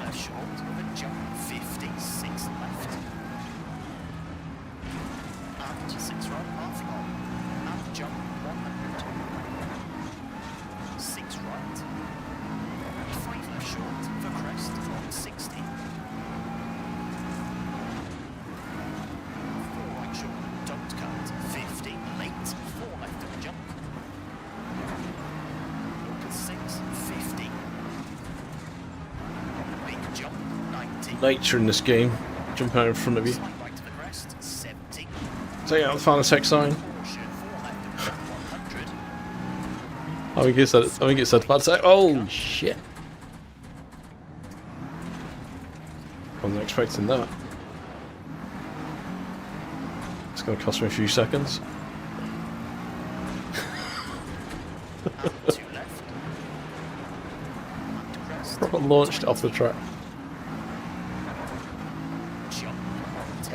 left short, with a jump, 50, 6 left, and 6 right, half long, and jump, 100, 6 right, 5 left short, for crest, 160, 4 right short, don't cut, 50, late, 4 left of a jump, open 6, 50, big jump, 90, Nature in this game. Jump out in front of you. slight right to the crest, 70, Take out the final tech sign. caution, 4 left of a jump, 100, I think it said bad tech. Oh shit. Wasn't expecting that. It's gonna cost me a few seconds. and 2 left, and crest, Launched off the track. jump,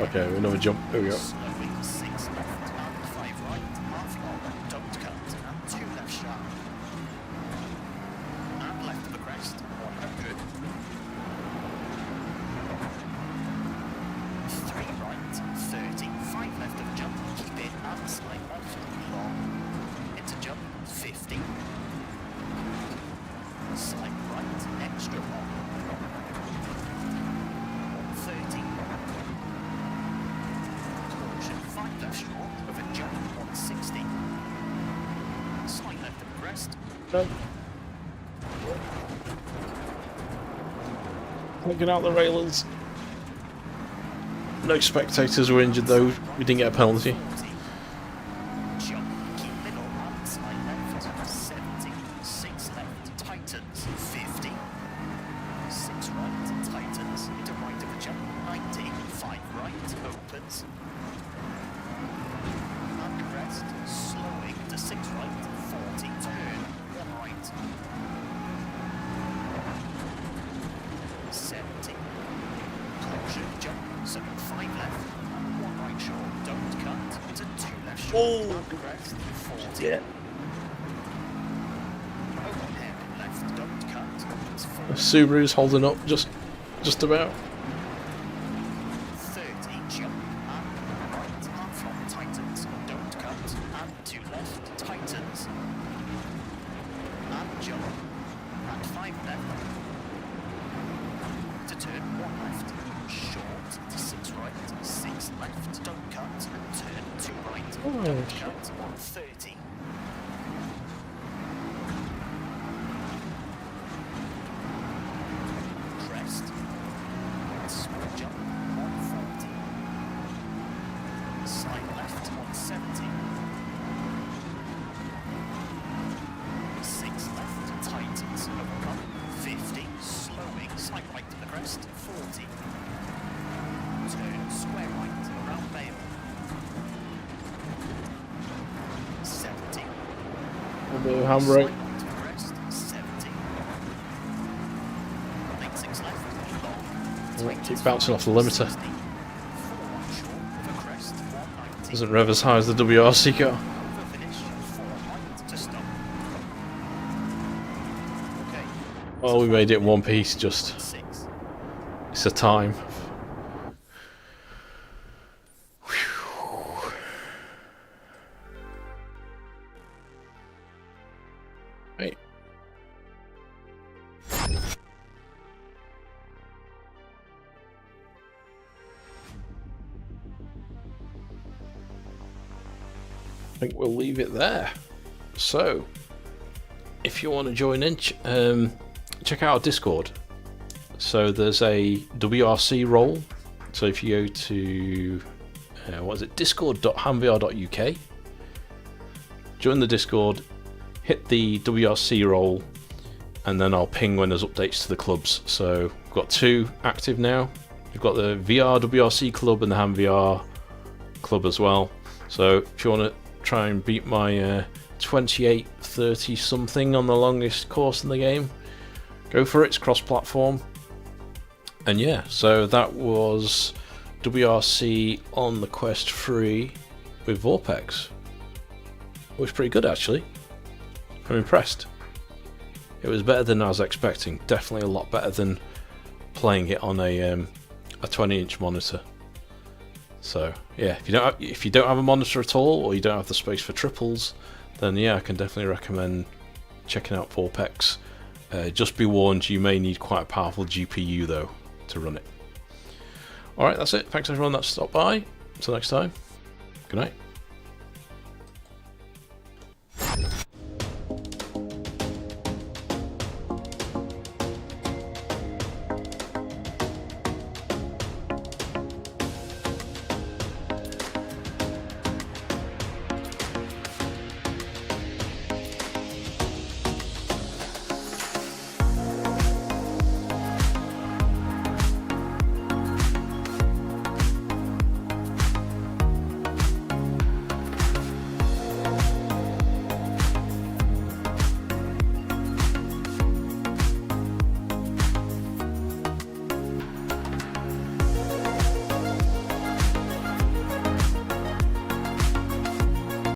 Okay, another jump. There we go. slowing 6 left and 5 right, half long, don't cut, and 2 left sharp. And left of the crest, 100. 3 right, 30, 5 left of jump, keep in, and slight left, long. Into jump, 50. Slight right, extra long. 130. Caution, 5 left short, with a jump, 160. Slight left of the crest, Looking out the railings. No spectators were injured though. We didn't get a penalty. 40. Jump, keep middle, and slight left, 70. 6 left, tightens, 50. 6 right, tightens, into right of a jump, 90. 5 right, opens. And crest, slowing to 6 right, 40. Turn, 1 right. 70. Caution, jump, so 5 left, and 1 right short, don't cut, into 2 left short, and crest, 40. Yeah. Over hairpin left, don't cut, it's 40. Subaru's holding up just about. 30, jump, and right, half long, tightens, don't cut, and 2 left, tightens, and jump, and 5 left. To turn 1 left. Short to 6 right. 6 left. Don't cut. And turn 2 right. Don't cut. 130. Crest. Small jump. 140. Side left. 170. 6 left. Tightens. Overcut. 50. Slowing. Side right to the crest. 40. Turn square right. Around Bale. 70. A bit of handbrake. Side right to the crest. 70. Lane 6 left. Long. Keep bouncing off the limiter. 60. 4 short of a crest. 190. Doesn't rev as high as the WRC car. Over finish. 4 right to stop. Okay. Well, we made it in one piece, just 6. it's a time. Right. I think we'll leave it there. So, if you want to join in, check out our Discord. So there's a WRC role. So if you go to what is it, discord.hamvr.uk, join the Discord, hit the WRC role, and then I'll ping when there's updates to the clubs. So we've got 2 active now. We've got the VR WRC club and the HamVR club as well. So if you want to try and beat my 28-30 something on the longest course in the game, go for it. It's cross-platform. And yeah, so that was WRC on the Quest 3 with VorpX. It was pretty good, actually. I'm impressed. It was better than I was expecting. Definitely a lot better than playing it on a 20-inch monitor. So yeah, if you don't have a monitor at all, or you don't have the space for triples, then yeah, I can definitely recommend checking out VorpX. Just be warned, you may need quite a powerful GPU though to run it. Alright, that's it. Thanks everyone that stopped by. Until next time, good night.